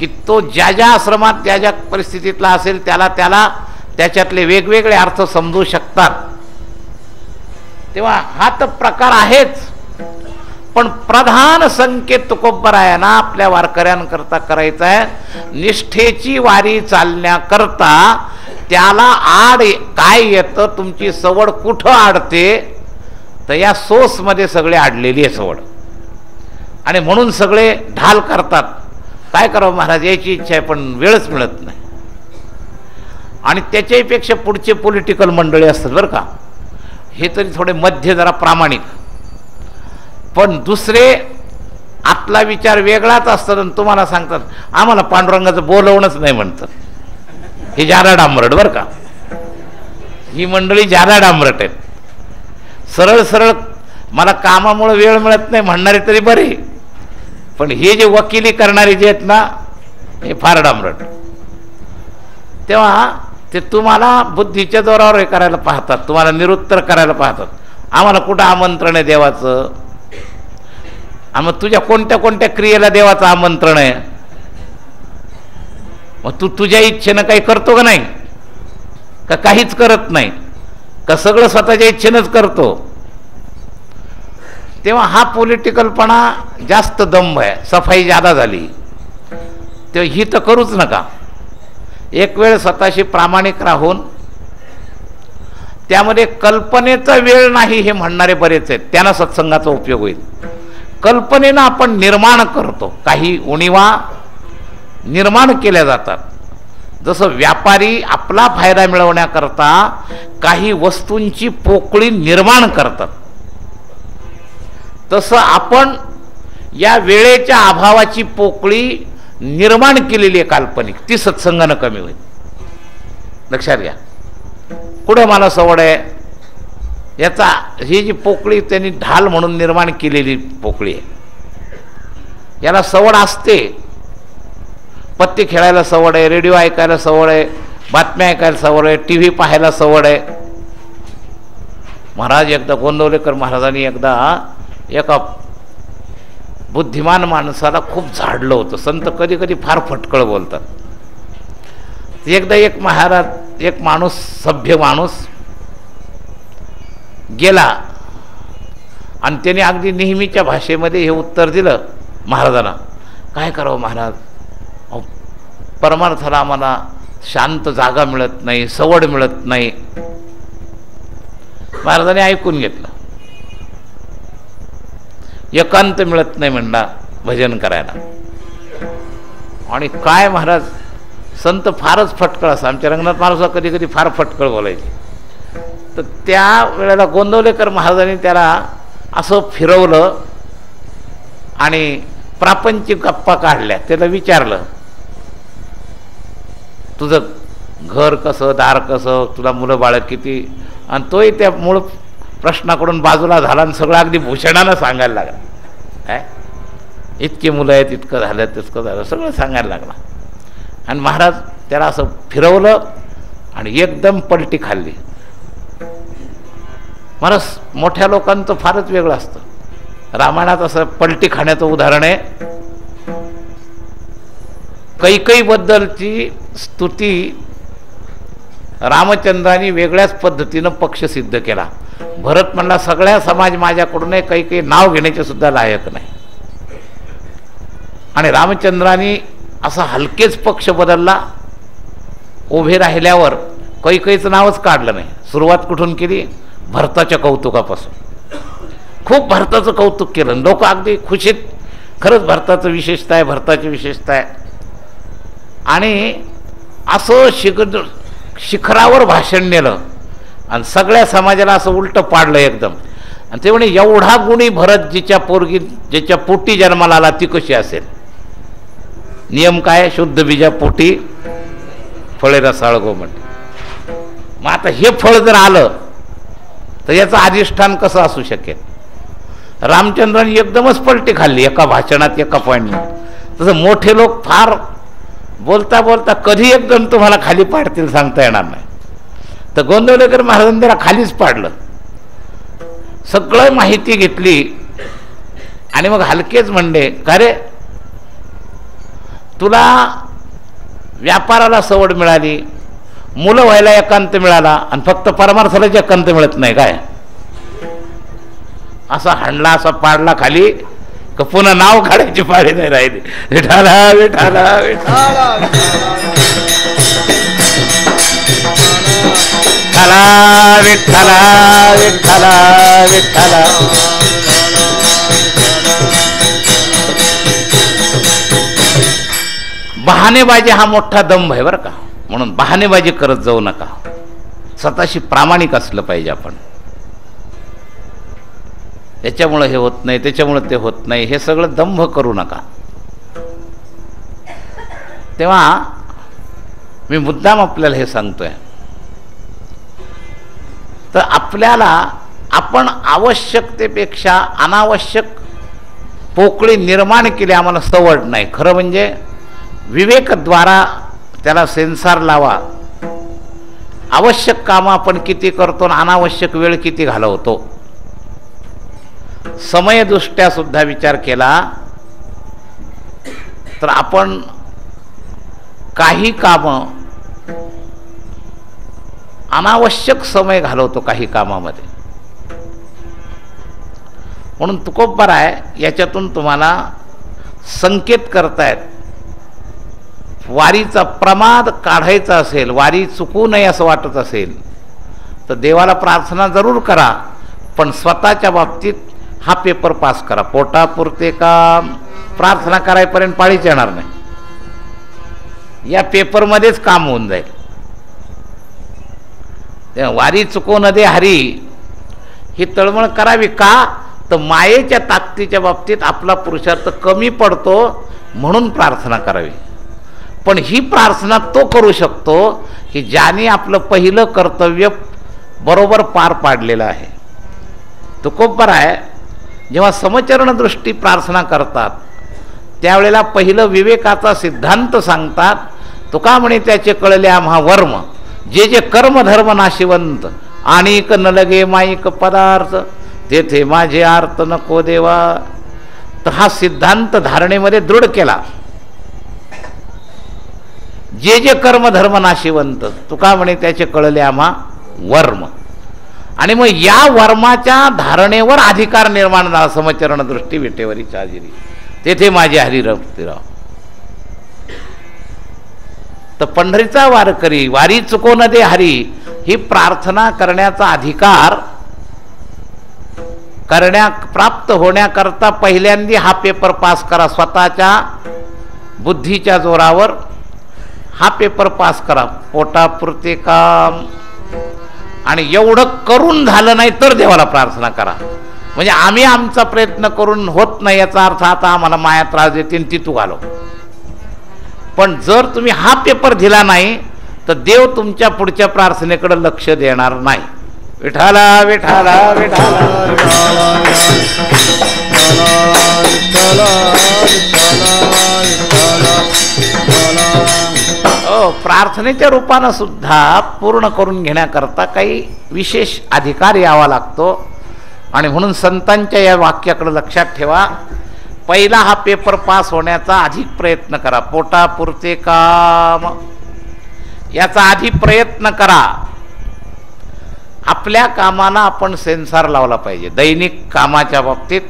की तो ज्या ज्या आश्रमात ज्या ज्या परिस्थितीतला असेल त्याला त्याला त्याच्यातले वेगवेगळे अर्थ समजू शकतात. तेव्हा हा तर प्रकार आहेच, पण प्रधान संकेत तुकोबरायांना आपल्या वारकऱ्यांकरता करायचा आहे. निष्ठेची वारी चालण्याकरता त्याला आड काय येतं, तुमची सवड कुठं आडते, तर या सोसमध्ये सगळे आडलेली आहे सवड. आणि म्हणून सगळे ढाल करतात. काय करावं महाराज, याची इच्छा आहे पण वेळच मिळत नाही. आणि त्याच्याहीपेक्षा पुढचे पॉलिटिकल मंडळी असतात बरं का, हे तरी थोडे मध्य जरा प्रामाणिक, पण दुसरे आतला विचार वेगळाच असतात आणि तुम्हाला सांगतात आम्हाला पांडुरंगाचं बोलवणंच नाही म्हणतात. हे जादा डांबरट बरं का, ही मंडळी जादा डांबरट आहेत. सरळ सरळ मला कामामुळे वेळ मिळत नाही म्हणणारे तरी बरे, पण हे जे वकिली करणारे जे आहेत ना हे फार डांबरट. तेव्हा ते तुम्हाला बुद्धीच्या जोरावर हे करायला पाहतात, तुम्हाला निरुत्तर करायला पाहतात. आम्हाला कुठं आमंत्रण आहे देवाचं, मग तुझ्या कोणत्या कोणत्या क्रियेला देवाचं आमंत्रण आहे, मग तू तुझ्या इच्छेनं काही करतो का नाही, का काहीच करत नाही, का सगळं स्वतःच्या इच्छेनंच करतो. तेव्हा हा पॉलिटिकलपणा जास्त दंभ आहे, सफाई जादा झाली. तेव्हा ही तर करूच नका. एक वेळ स्वतःशी प्रामाणिक राहून त्यामध्ये कल्पनेचा वेळ नाही हे म्हणणारे बरेच आहेत, त्यांना सत्संगाचा उपयोग होईल. कल्पनेनं आपण निर्माण करतो काही उणीवा, निर्माण केल्या जातात. जसं व्यापारी आपला फायदा मिळवण्याकरता काही वस्तूंची पोकळी निर्माण करतात, तसं आपण या वेळेच्या अभावाची पोकळी निर्माण केलेली आहे काल्पनिक, ती सत्संगानं कमी होईल. लक्षात घ्या. कुठे मला सवड आहे याचा, ही जी पोकळी त्यांनी ढाल म्हणून निर्माण केलेली पोकळी आहे. याला सवड असते, पत्ते खेळायला सवड आहे, रेडिओ ऐकायला सवड आहे, बातम्या ऐकायला सवड आहे, टी व्ही पाहायला सवड आहे. महाराज एकदा गोंदवलेकर महाराजांनी एकदा एका बुद्धिमान माणसाला खूप झाडलं होतं. संत कधी कधी फार फटकळ बोलतात. एकदा एक माणूस, सभ्य माणूस गेला आणि त्याने अगदी नेहमीच्या भाषेमध्ये हे उत्तर दिलं महाराजांना. काय करावं महाराज, परमार्थाला आम्हाला शांत जागा मिळत नाही, सवड मिळत नाही. महाराजांनी ऐकून घेतलं. एकांत मिळत नाही म्हणला भजन करायला. आणि काय महाराज, संत फारच फटकळ असा. आमच्या रंगनाथ महाराज कधी कधी फार फटकळ बोलायचे. तर त्या वेळेला गोंदवलेकर महाराजांनी त्याला असं फिरवलं आणि प्रापंचिक गप्पा काढल्या. त्याला विचारलं, तुझं घर कसं, दार कसं, तुला मुलं बाळ किती. आणि तोही त्या मूळ प्रश्नाकडून बाजूला झाला आणि सगळं अगदी भूषणानं सांगायला लागला. काय इतकी मुलं आहेत, इतकं झालं, तितकं झालं, सगळं सांगायला लागला. आणि महाराज त्याला असं फिरवलं आणि एकदम पलटी खाल्ली. महाराज मोठ्या लोकांचं फारच वेगळं असतं. रामायणात असं पलटी खाण्याचं उदाहरण आहे. कैकेयीबद्दलची स्तुती रामचंद्रांनी वेगळ्याच पद्धतीनं पक्ष सिद्ध केला. भरत म्हणला सगळ्या समाज माझ्याकडून आहे, काही नाव घेण्याचे सुद्धा लायक नाही. आणि रामचंद्रांनी असा हलकेच पक्ष बदलला. उभे राहिल्यावर कैकेयीचं नावच काढलं नाही. सुरुवात कुठून केली? भरताच्या कौतुकापासून. खूप भरताचं कौतुक केलं. लोक अगदी खुशीत, खरंच भरताचं विशेषता आहे, भरताची विशेषता आहे. आणि असं शिखरावर भाषण नेलं आणि सगळ्या समाजाला असं उलटं पाडलं एकदम. आणि ते म्हणे एवढा गुणी भरत ज्याच्या पोटी जन्माला आला ती कशी असेल. नियम काय? शुद्ध बीजा पोटी फळे रसाळ गोमट. मग आता हे फळ जर आलं तर याचं अधिष्ठान कसं असू शकेल? रामचंद्रांनी एकदमच पलटी खाल्ली एका भाषणात, एका पॉईंटमध्ये. तसं मोठे लोक फार बोलता बोलता कधी एकदम तुम्हाला खाली पाडतील सांगता येणार नाही. तर गोंदवलेकर महाराजांनी त्याला खालीच पाडलं. सगळं माहिती घेतली आणि मग हलकेच म्हणले, का रे तुला व्यापाराला सवड मिळाली, मुलं व्हायला एकांत मिळाला आणि फक्त परमार्थालाच एकांत मिळत नाही काय? असा हाणला, असा पाडला खाली, का पुन्हा नाव काढायची पाळी नाही राहिली. विठाला विठाला विठाला विठाला विठाला विठाला. बहाणेबाजी हा मोठा दंभ आहे बरं का. म्हणून बहाणेबाजी करत जाऊ नका. स्वतःशी प्रामाणिक असलं पाहिजे आपण. याच्यामुळे हे होत नाही, त्याच्यामुळे ते होत नाही, हे सगळं दंभ करू नका. तेव्हा मी मुद्दाम आपल्याला हे सांगतोय, तर आपल्याला आपण आवश्यकतेपेक्षा अनावश्यक पोकळी निर्माण केली, आम्हाला सवड नाही. खरं म्हणजे विवेकद्वारा त्याला सेन्सर लावा. आवश्यक कामं आपण किती करतो आणि अनावश्यक वेळ किती घालवतो. समयदृष्ट्या सुद्धा विचार केला तर आपण काही कामं अनावश्यक समय घालवतो काही कामामध्ये. म्हणून तुकोबराय याच्यातून तुम्हाला संकेत करतायत. वारीचा प्रमाद काढायचा असेल, वारी चुकू नये असं वाटत असेल तर देवाला प्रार्थना जरूर करा, पण स्वतःच्या बाबतीत हा पेपर पास करा. पोटापुरते काम प्रार्थना करायपर्यंत पाळीच येणार नाही. या पेपरमध्येच काम होऊन जाईल. वारी चुकवून दे हरी ही तळमळ करावी का, तर मायेच्या ताकदीच्या बाबतीत आपला पुरुषार्थ कमी पडतो म्हणून प्रार्थना करावी. पण ही प्रार्थना तो करू शकतो की ज्याने आपलं पहिलं कर्तव्य बरोबर पार पाडलेलं आहे. तुकोबर आहे जेव्हा समचरण दृष्टी प्रार्थना करतात त्यावेळेला पहिलं विवेकाचा सिद्धांत सांगतात. तुका म्हणे त्याचे कळले आम्हा वर्म, जे जे कर्मधर्म नाशिवंत आणिक न लगे माईक पदार्थ, तेथे माझे आर्त नको देवा. तर हा सिद्धांत धारणेमध्ये दृढ केला. जे जे कर्मधर्म नाशिवंत, तुका म्हणे त्याचे कळले आम्हा वर्म. आणि मग या वर्माच्या धारणेवर अधिकार निर्माण झाला. समचरण दृष्टी विटेवरी चाजिरी, तेथे माझे हरिराव. तर पंढरीचा वारकरी वारी चुको न दे हरी ही प्रार्थना करण्याचा अधिकार प्राप्त होण्याकरता पहिल्यांदा हा पेपर पास करा. स्वतःच्या बुद्धीच्या जोरावर हा पेपर पास करा. पोटापुरते काम. आणि एवढं करून झालं नाही तर देवाला प्रार्थना करा. म्हणजे आम्ही आमचा प्रयत्न करून होत नाही याचा अर्थ आता आम्हाला माया त्रास देते ती तू घालो. पण जर तुम्ही हा पेपर दिला नाही तर देव तुमच्या पुढच्या प्रार्थनेकडे लक्ष देणार नाही. विठाला विठाला विठाला. प्रार्थनेच्या रूपानं सुद्धा पूर्ण करून घेण्याकरता काही विशेष अधिकार यावा लागतो. आणि म्हणून संतांच्या या वाक्याकडे लक्षात ठेवा. पहिला हा पेपर पास होण्याचा अधिक प्रयत्न करा. पोटापुरते काम याचा आधी प्रयत्न करा. आपल्या कामाला आपण सेन्सर लावला पाहिजे. दैनिक कामाच्या बाबतीत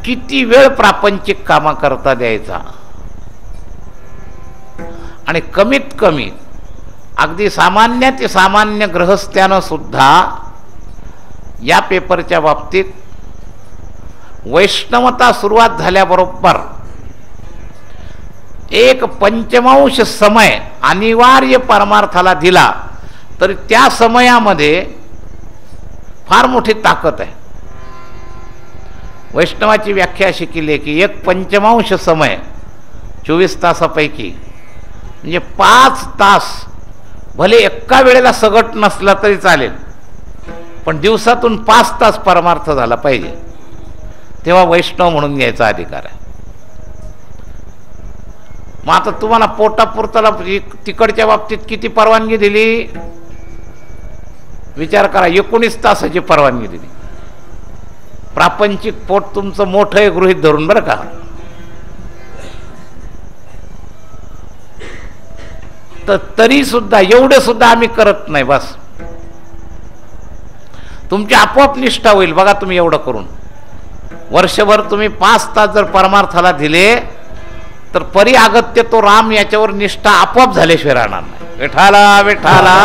किती वेळ प्रापंचिक कामा करता द्यायचा. आणि कमीत कमी अगदी सामान्य ते सामान्य गृहस्थ्यानं सुद्धा या पेपरच्या बाबतीत वैष्णवता सुरुवात झाल्याबरोबर एक पंचमांश समय अनिवार्य परमार्थाला दिला तरी त्या समयामध्ये फार मोठी ताकद आहे. वैष्णवाची व्याख्या अशी केली आहे की एक पंचमांश समय 24 तासापैकी म्हणजे 5 तास भले एका वेळेला सगट नसला तरी चालेल पण दिवसातून 5 तास परमार्थ झाला पाहिजे. तेव्हा वैष्णव म्हणून घ्यायचा अधिकार आहे. मग आता तुम्हाला पोटापुरताला तिकडच्या बाबतीत किती परवानगी दिली विचार करा. 19 तासाची परवानगी दिली. प्रापंचिक पोट तुमचं मोठं आहे गृहीत धरून बरं का. तर तरी सुद्धा एवढे सुद्धा आम्ही करत नाही. बस तुमची आपोआप निष्ठा होईल. बघा तुम्ही एवढं करून वर्षभर तुम्ही 5 तास जर परमार्थाला दिले तर परी अगत्य तो राम याच्यावर निष्ठा आपोआप झाल्याशिवाय राहणार नाही. विठाला विठाला.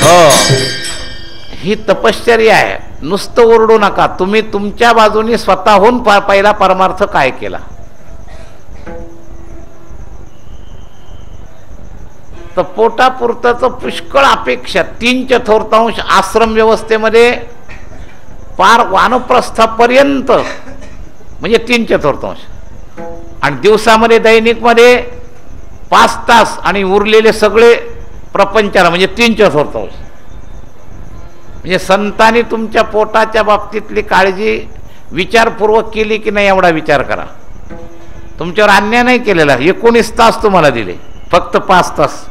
हो ही तपश्चर्या आहे. नुसतं ओरडू नका. तुम्ही तुमच्या बाजूने स्वतःहून पहिला परमार्थ काय केला. तर पोटापुरताचं पुष्कळ अपेक्षा 3/4 आश्रम व्यवस्थेमध्ये पार वानप्रस्थापर्यंत म्हणजे 3/4 आणि दिवसामध्ये दैनिकमध्ये 5 तास आणि उरलेले सगळे प्रपंचाला म्हणजे 3/4. म्हणजे संतांनी तुमच्या पोटाच्या बाबतीतली काळजी विचारपूर्वक केली की नाही एवढा विचार करा. तुमच्यावर अन्याय नाही केलेला. 19 तास तुम्हाला दिले, फक्त 5 तास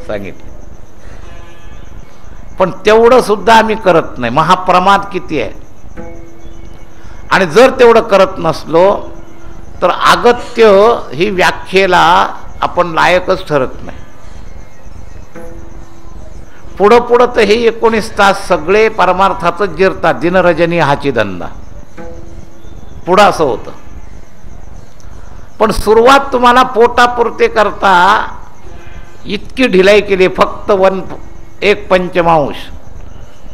सांगितले. पण तेवढं सुद्धा आम्ही करत नाही. महाप्रमाद किती आहे. आणि जर तेवढं करत नसलो तर अगत्य ही व्याख्येला आपण लायकच ठरत नाही. पुढं पुढं तर हे 19 तास सगळे परमार्थातच जिरतात. दिनरजनी हाची धंदा पुढं असं होतं. पण सुरुवात तुम्हाला पोटापुरते करता इतकी ढिलाई केली, फक्त 1/5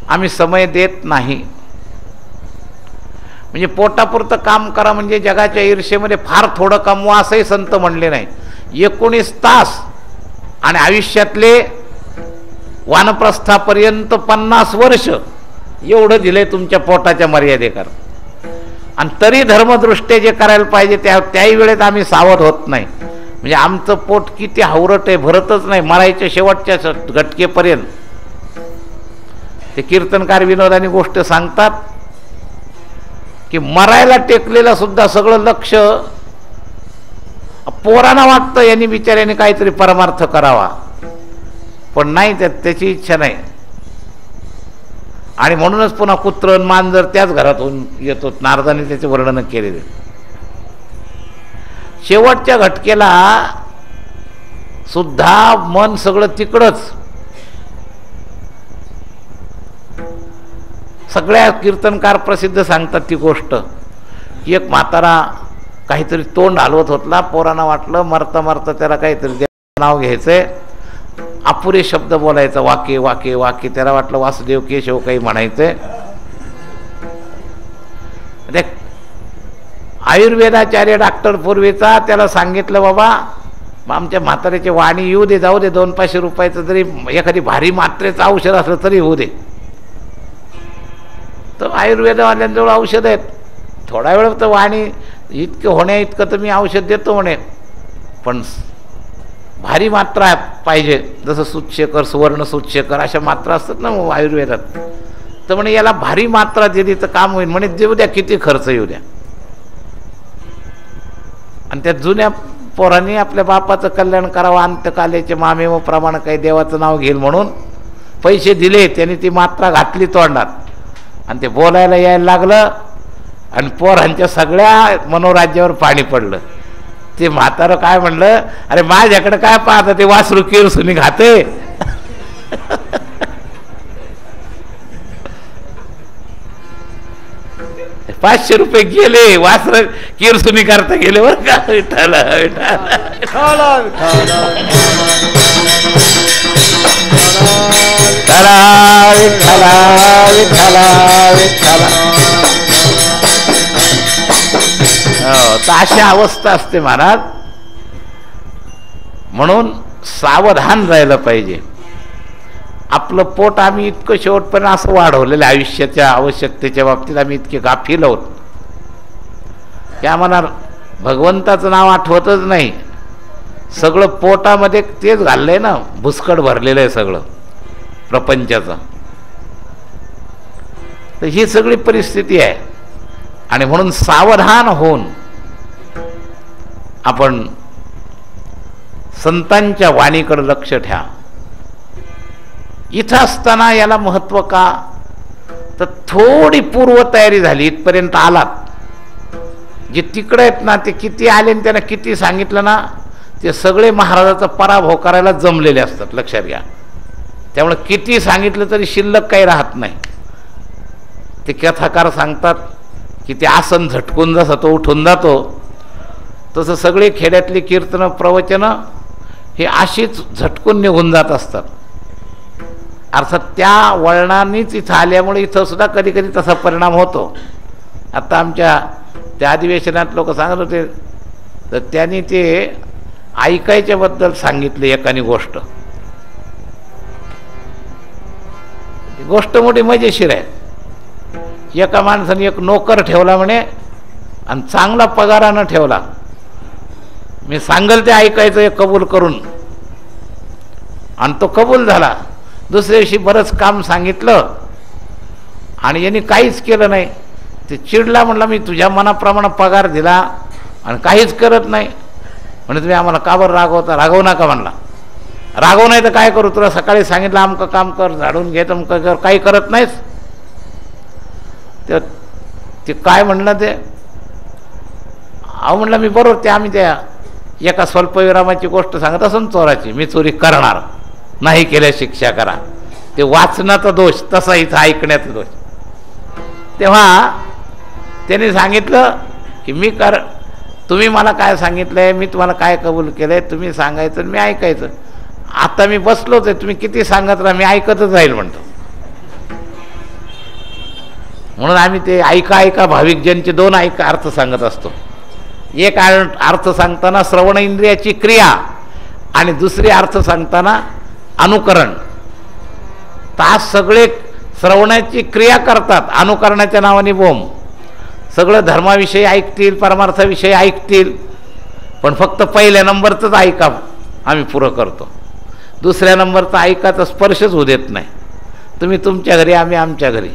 आम्ही समय देत नाही. म्हणजे पोटापुरतं काम करा म्हणजे जगाच्या ईर्षेमध्ये फार थोडं कमवा असंही संत म्हणले नाही. 19 तास आणि आयुष्यातले वानप्रस्थापर्यंत 50 वर्ष एवढं दिलंय तुमच्या पोटाच्या मर्यादेकर. आणि तरी धर्मदृष्ट्या जे करायला पाहिजे त्याही वेळेत आम्ही सावध होत नाही. म्हणजे आमचं पोट किती हावरट आहे, भरतच नाही मरायच्या शेवटच्या घटकेपर्यंत. ते कीर्तनकार विनोदानी गोष्ट सांगतात की मरायला टेकलेलं सुद्धा सगळं लक्ष पोरांना वाटतं यांनी बिचाऱ्याने काहीतरी परमार्थ करावा, पण नाही, त्याची इच्छा नाही. आणि म्हणूनच पुन्हा कुत्र मांजर त्याच घरातून येतो. नारदाने त्याचे वर्णन केलेले. शेवटच्या घटकेला सुद्धा मन सगळं तिकडंच. सगळ्या कीर्तनकार प्रसिद्ध सांगतात ती गोष्ट. एक म्हातारा काहीतरी तोंड हलवत होतला, पोरांना वाटलं मरता मरता त्याला काहीतरी नाव घ्यायचंय, अपुरे शब्द बोलायचा, वाके वाके वाके. त्याला वाटलं वासुदेव केशव काही म्हणायचंय. आयुर्वेदाचार्य डॉक्टर पूर्वीचा त्याला सांगितलं, बाबा आमच्या म्हाताऱ्याची वाणी येऊ दे, जाऊ दे, 200-500 रुपयाचं जरी एखादी भारी मात्रेचं औषध असलं तरी होऊ दे. तर आयुर्वेदवाल्यांजवळ औषध आहेत, थोडा वेळ तर वाणी इतकं होण्या इतकं तर मी औषध देतो म्हणे, पण भारी मात्रा पाहिजे, जसं सुतशेखर, सुवर्ण सुतशेखर अशा मात्रा असतात ना आयुर्वेदात. तर म्हणे याला भारी मात्रा दिली तर काम होईल म्हणे, देऊ द्या, किती खर्च येऊ द्या. आणि त्या जुन्या पोरांनी आपल्या बापाचं कल्याण करावं, अंतकालेचे मामे व प्रमाण काही देवाचं नाव घेईल म्हणून पैसे दिले. त्यांनी ती मात्रा घातली तोंडात आणि ते बोलायला यायला लागलं आणि पोरांच्या सगळ्या मनोराज्यावर पाणी पडलं. ते म्हातारं काय म्हणलं, अरे माझ्याकडे काय पाहता, ते वासरू किरसुनी खाते. 500 रुपये गेले, वासर किरसुनी करता गेले बरं का. विठ्ठल तर अशी अवस्था असते महाराज. म्हणून सावधान राहिलं पाहिजे. आपलं पोट आम्ही इतकं शेवटपर्यंत असं वाढवलेलं आयुष्याच्या आवश्यकतेच्या बाबतीत आम्ही इतके गाफील आहोत की आम्हाला भगवंताचं नाव आठवतच नाही. सगळं पोटामध्ये तेच घाललंय ना, भुसकट भरलेलं आहे सगळं प्रपंचाचं. तर ही सगळी परिस्थिती आहे. आणि म्हणून सावधान होऊन आपण संतांच्या वाणीकडे लक्ष ठेवा. इथं असताना याला महत्त्व का, तर थोडी पूर्वतयारी झाली, इथपर्यंत आलात. जे तिकडे आहेत ना ते किती आले आणि त्यांना किती सांगितलं ना, ते सगळे महाराजाचा पराभव करायला जमलेले असतात, लक्षात घ्या. त्यामुळे किती सांगितलं तरी शिल्लक काही राहत नाही. ते कथाकार सांगतात की ते आसन झटकून जसं तो उठून जातो, तसं सगळे खेड्यातली कीर्तनं प्रवचनं हे अशीच झटकून निघून जात असतात. अर्थात त्या वळणानेच इथं आल्यामुळे इथं सुद्धा कधी कधी तसा परिणाम होतो. आता आमच्या त्या अधिवेशनात लोक सांगत होते, तर त्यांनी ते ऐकायच्याबद्दल सांगितले एकाने गोष्ट. गोष्ट मोठी मजेशीर आहे. एका माणसाने एक नोकर ठेवला म्हणे आणि चांगला पगारानं ठेवला. मी सांगल ते ऐकायचं एक कबूल करून, आणि तो कबूल झाला. दुसऱ्या दिवशी बरंच काम सांगितलं आणि यांनी काहीच केलं नाही. ते चिडला, म्हणला मी तुझ्या मनाप्रमाणे पगार दिला आणि काहीच करत नाही. म्हणजे तुम्ही आम्हाला का बरं रागवता? रागवू नका म्हणला. रागवू नाही तर काय करू, तुला सकाळी सांगितलं आमकं काम कर, झाडून घे, तमकं कर, काही करत नाहीस. ते काय म्हणलं, ते अहो म्हणलं मी बरोबर, ते आम्ही त्या एका स्वल्पविरामाची गोष्ट सांगत असं चोराची, मी चोरी करणार नाही, केल्या शिक्षा करा. ते वाचनाचा दोष, तसा इथं ऐकण्याचा दोष. तेव्हा त्याने सांगितलं की मी तुम्ही मला काय सांगितलंय, मी तुम्हाला काय कबूल केलंय, तुम्ही सांगायचं मी ऐकायचं. आता मी बसलोच आहे, तुम्ही किती सांगत राहा मी ऐकतच राहील म्हणतो. म्हणून आम्ही ते ऐका ऐका भाविक जनचे दोन अर्थ सांगत असतो. एक अर्थ सांगताना श्रवण इंद्रियाची क्रिया आणि दुसरी अर्थ सांगताना अनुकरण. तर आज सगळे श्रवणाची क्रिया करतात, अनुकरणाच्या नावाने बोंब. सगळं धर्माविषयी ऐकतील, परमार्थाविषयी ऐकतील, पण फक्त पहिल्या नंबरचंच ऐका आम्ही पुरं करतो. दुसऱ्या नंबरचा ऐकाचा स्पर्शच होऊ देत नाही. तुम्ही तुमच्या घरी, आम्ही आमच्या घरी.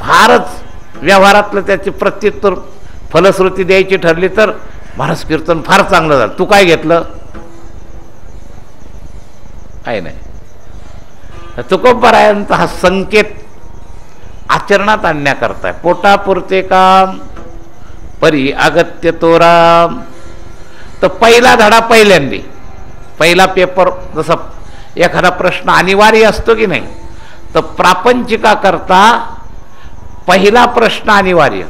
फारच व्यवहारातलं त्याची प्रत्युत्तर फलश्रुती द्यायची ठरली तर महाराज कीर्तन फार चांगलं झालं, तू काय घेतलं? काय नाही. तुकोबरायांचा हा संकेत आचरणात आणण्याकरता आहे. पोटापुरते काम परी अगत्य तो राम. तर पहिला धडा पहिल्यांदी, पहिला पेपर जसा एखादा प्रश्न अनिवार्य असतो की नाही, तर प्रापंचिकाकरता पहिला प्रश्न अनिवार्य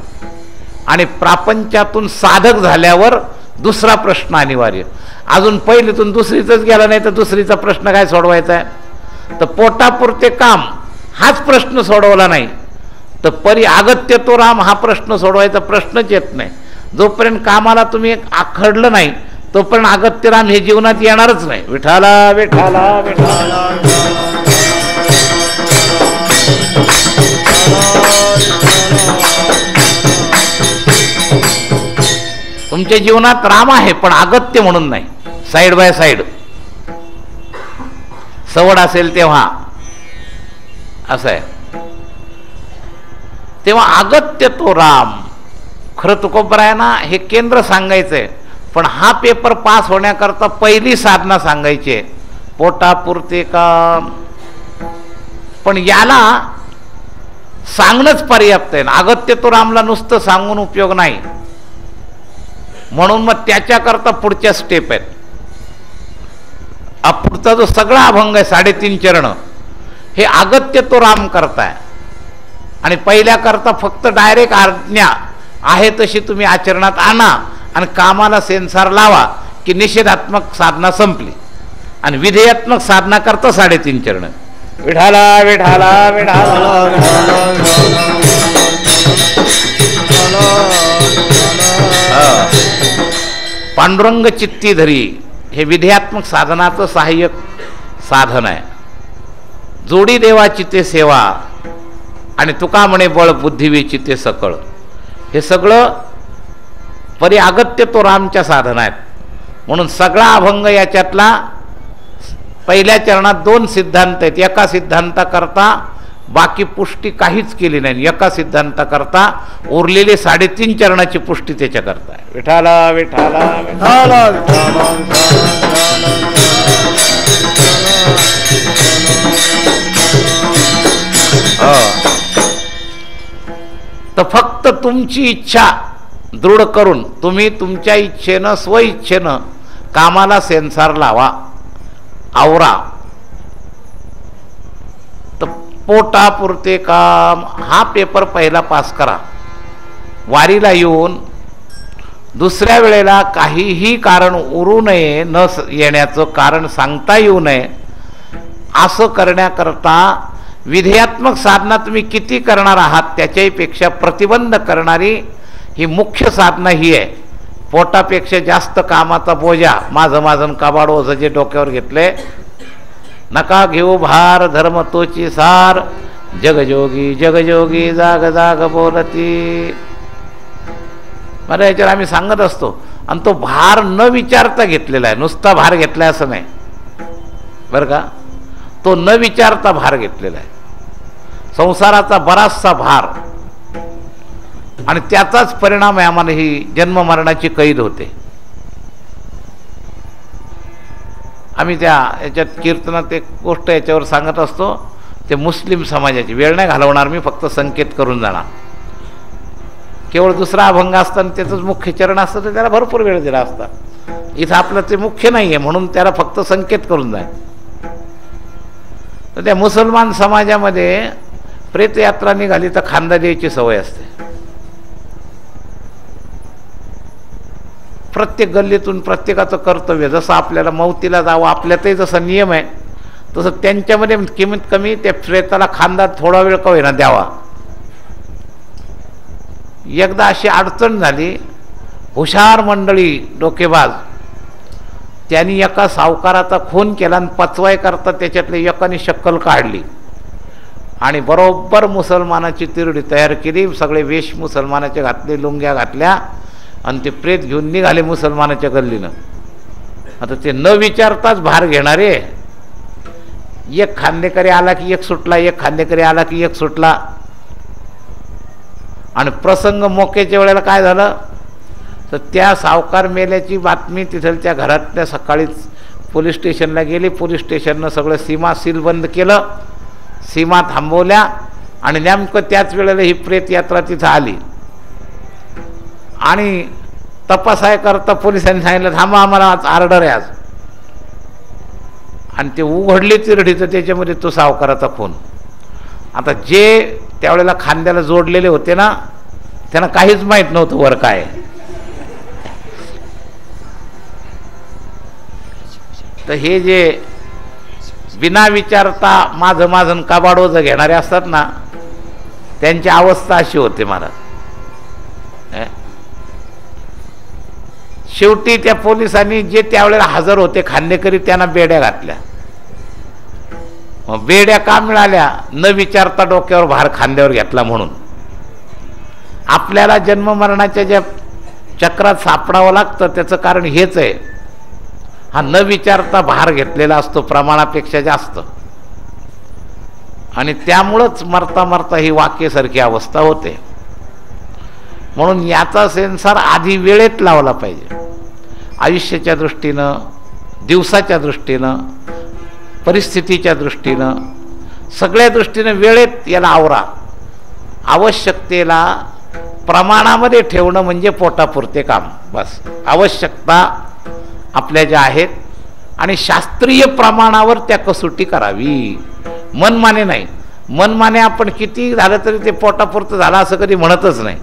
आणि प्रापंचातून साधक झाल्यावर दुसरा प्रश्न अनिवार्य. अजून पहिलीतून दुसरीतच गेला नाही तर दुसरीचा प्रश्न काय सोडवायचा आहे? तर पोटापुरते काम हाच प्रश्न सोडवला नाही तर परी अगत्य तो राम हा प्रश्न सोडवायचा प्रश्नच येत नाही. जोपर्यंत कामाला तुम्ही आखडलं नाही तोपर्यंत अगत्य राम हे जीवनात येणारच नाही. विठाला विठाला विठाला. तुमच्या जीवनात राम आहे पण अगत्य म्हणून नाही, साईड बाय साईड. सवड असेल तेव्हा असं आहे, तेव्हा अगत्य तो राम. खरं तुकोबरायांना हे केंद्र सांगायचंय, पण हा पेपर पास होण्याकरता पहिली साधना सांगायची आहे, पोटापुरते काम. पण याला सांगणंच पर्याप्त आहे. अगत्य तो रामला नुसतं सांगून उपयोग नाही. म्हणून मग त्याच्याकरता पुढच्या स्टेप आहेत. पुढचा जो सगळा अभंग आहे 3.5 चरण, हे अगत्य तो राम करताय. आणि पहिल्या करता फक्त डायरेक्ट आज्ञा आहे तशी तुम्ही आचरणात आणा आणि कामाला सेन्सर लावा की निषेधात्मक साधना संपली. आणि विधेयात्मक साधना करता 3.5 चरण. विठाला विठाला विठाला. पांडुरंग चित्ती धरी हे विधेयात्मक साधनाचं सहाय्यक साधन आहे. जोडी देवाची ते सेवा आणि तुका म्हणे बळ बुद्धिवीची ते सकळ. हे सगळं परी अगत्य तो रामच्या साधन आहेत. म्हणून सगळा अभंग याच्यातला पहिल्या चरणात 2 सिद्धांत आहेत. एका सिद्धांताकरता बाकी पुष्टी काहीच केली नाही, एका सिद्धांताकरता उरलेली 3.5 चरणाची पुष्टी त्याच्या करता आहे. विठाला विठाला विठाला. तर फक्त तुमची इच्छा दृढ करून तुम्ही तुमच्या इच्छेनं स्वइच्छेनं कामाला सेन्सर लावा, आवरा. तर पोटापुरते काम हा पेपर पहिला पास करा. वारीला येऊन दुसऱ्या वेळेला काहीही कारण उरू नये, न येण्याचं कारण सांगता येऊ नये, असं करण्याकरता विधेयात्मक साधना तुम्ही किती करणार आहात त्याच्यापेक्षा प्रतिबंध करणारी ही मुख्य साधना ही आहे. पोटापेक्षा जास्त कामाचा बोजा माझं माझं काबाड ओझं जे डोक्यावर घेतले, नका घेऊ भार धर्म तोची सार, जगजोगी जगजोगी जाग जाग बोलती. मला याच्यावर आम्ही सांगत असतो. आणि तो भार न विचारता घेतलेला आहे, नुसता भार घेतलाय असं नाही बरं का. तो न विचारता भार घेतलेला आहे, संसाराचा बराचसा भार. आणि त्याचाच परिणाम आहे आम्हाला ही जन्म मरणाची कैद होते. आम्ही त्या याच्यात कीर्तनात एक गोष्ट याच्यावर सांगत असतो. ते मुस्लिम समाजाची वेळ नाही घालवणार मी, फक्त संकेत करून जाणार. केवळ दुसरा अभंग असताना त्याचंच मुख्य चरण असतं तर त्याला भरपूर वेळ दिला असता. इथं आपलं ते मुख्य नाही आहे म्हणून त्याला फक्त संकेत करून जाय. तर त्या मुसलमान समाजामध्ये प्रेतयात्रा निघाली तर खांदा द्यायची सवय असते. प्रत्येक गल्लीतून प्रत्येकाचं कर्तव्य, जसं आपल्याला मौतीला जावं आपल्यातही जसा नियम आहे तसं त्यांच्यामध्ये कमीत कमी त्या प्रेताला खांदा थोडा वेळ का होईना द्यावा. एकदा अशी अडचण झाली, हुशार मंडळी डोकेबाज, त्यांनी एका सावकाराचा खून केला आणि पचवाय करता त्याच्यातले एकाने शक्कल काढली आणि बरोबर मुसलमानाची तिरडी तयार केली. सगळे वेश मुसलमानाचे घातले, लुंग्या घातल्या आणि ते प्रेत घेऊन निघाले मुसलमानाच्या गल्लीनं. आता ते न विचारताच भार घेणारे, एक खांदेकरी आला की एक सुटला, एक खांदेकरी आला की एक सुटला. आणि प्रसंग मोक्याच्या वेळेला काय झालं तर त्या सावकार मेल्याची बातमी तिथलच्या घरातल्या सकाळीच पोलीस स्टेशनला गेली. पोलीस स्टेशननं सगळं सीमा सीलबंद केलं, सीमा थांबवल्या आणि नेमकं त्याच वेळेला ही प्रेत यात्रा तिथं आली. आणि तपासाय करता पोलिसांनी सांगितलं थांबा, आम्हाला आज ऑर्डर आहे आज. आणि ते उघडली तिरडी तर त्याच्यामध्ये तो सावकाराचा खून. आता जे त्यावेळेला खांद्याला जोडलेले होते ना, त्यांना काहीच माहीत नव्हतं वर काय. तर हे जे बिना विचारता माझं माझं काबाडोज घेणारे असतात ना, त्यांची अवस्था अशी होते मला. शेवटी त्या पोलिसांनी जे त्यावेळेला हजर होते खांदेकरी त्यांना बेड्या घातल्या. बेड्या का मिळाल्या? न विचारता डोक्यावर भार खांद्यावर घेतला म्हणून. आपल्याला जन्म मरणाच्या ज्या चक्रात सापडावं लागतं त्याचं कारण हेच आहे, हा न विचारता भार घेतलेला असतो प्रमाणापेक्षा जास्त. आणि त्यामुळंच मरता मरता ही वाक्यासारखी अवस्था होते. म्हणून याचा सेन्सर आधी वेळेत लावला पाहिजे. आयुष्याच्या दृष्टीनं, दिवसाच्या दृष्टीनं, परिस्थितीच्या दृष्टीनं, सगळ्या दृष्टीनं वेळेत याला आवरा. आवश्यकतेला प्रमाणामध्ये ठेवणं म्हणजे पोटापुरते काम बस. आवश्यकता आपल्या ज्या आहेत आणि शास्त्रीय प्रमाणावर त्या कसोटी करावी, मनमाने नाही. मनमाने आपण किती झालं तरी ते पोटापुरतं झालं असं कधी म्हणतच नाही.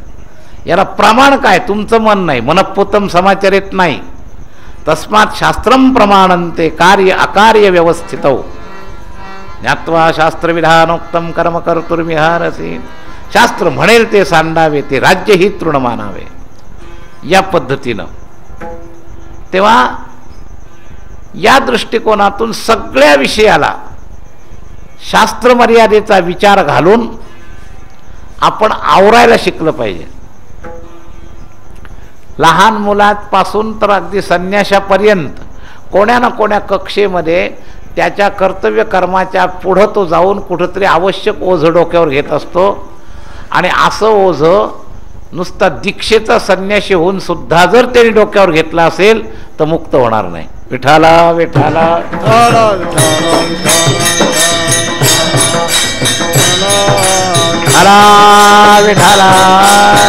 याला प्रमाण काय? तुमचं मन नाही, मनपूतम समाचरित नाही. तस्मात् शास्त्रम प्रमाणंते कार्य अकार्य व्यवस्थितौ ज्ञात्वा शास्त्रविधानोक्तम कर्म कर्तुर्मिहारसी. शास्त्र म्हणेल ते सांडावे, ते राज्य ही तृण मानावे, या पद्धतीनं. तेव्हा या दृष्टिकोनातून सगळ्या विषयाला शास्त्र मर्यादेचा विचार घालून आपण आवरायला शिकलं पाहिजे. लहान मुलांपासून तर अगदी संन्याशापर्यंत कोण्या ना कोण्या कक्षेमध्ये त्याच्या कर्तव्य कर्माच्या पुढं तो जाऊन कुठंतरी आवश्यक ओझं डोक्यावर घेत असतो. आणि असं ओझं नुसता दीक्षेचा संन्याशी होऊन सुद्धा जर त्यांनी डोक्यावर घेतला असेल तर मुक्त होणार नाही. विठाला विठाला विठाला विठाला विठाला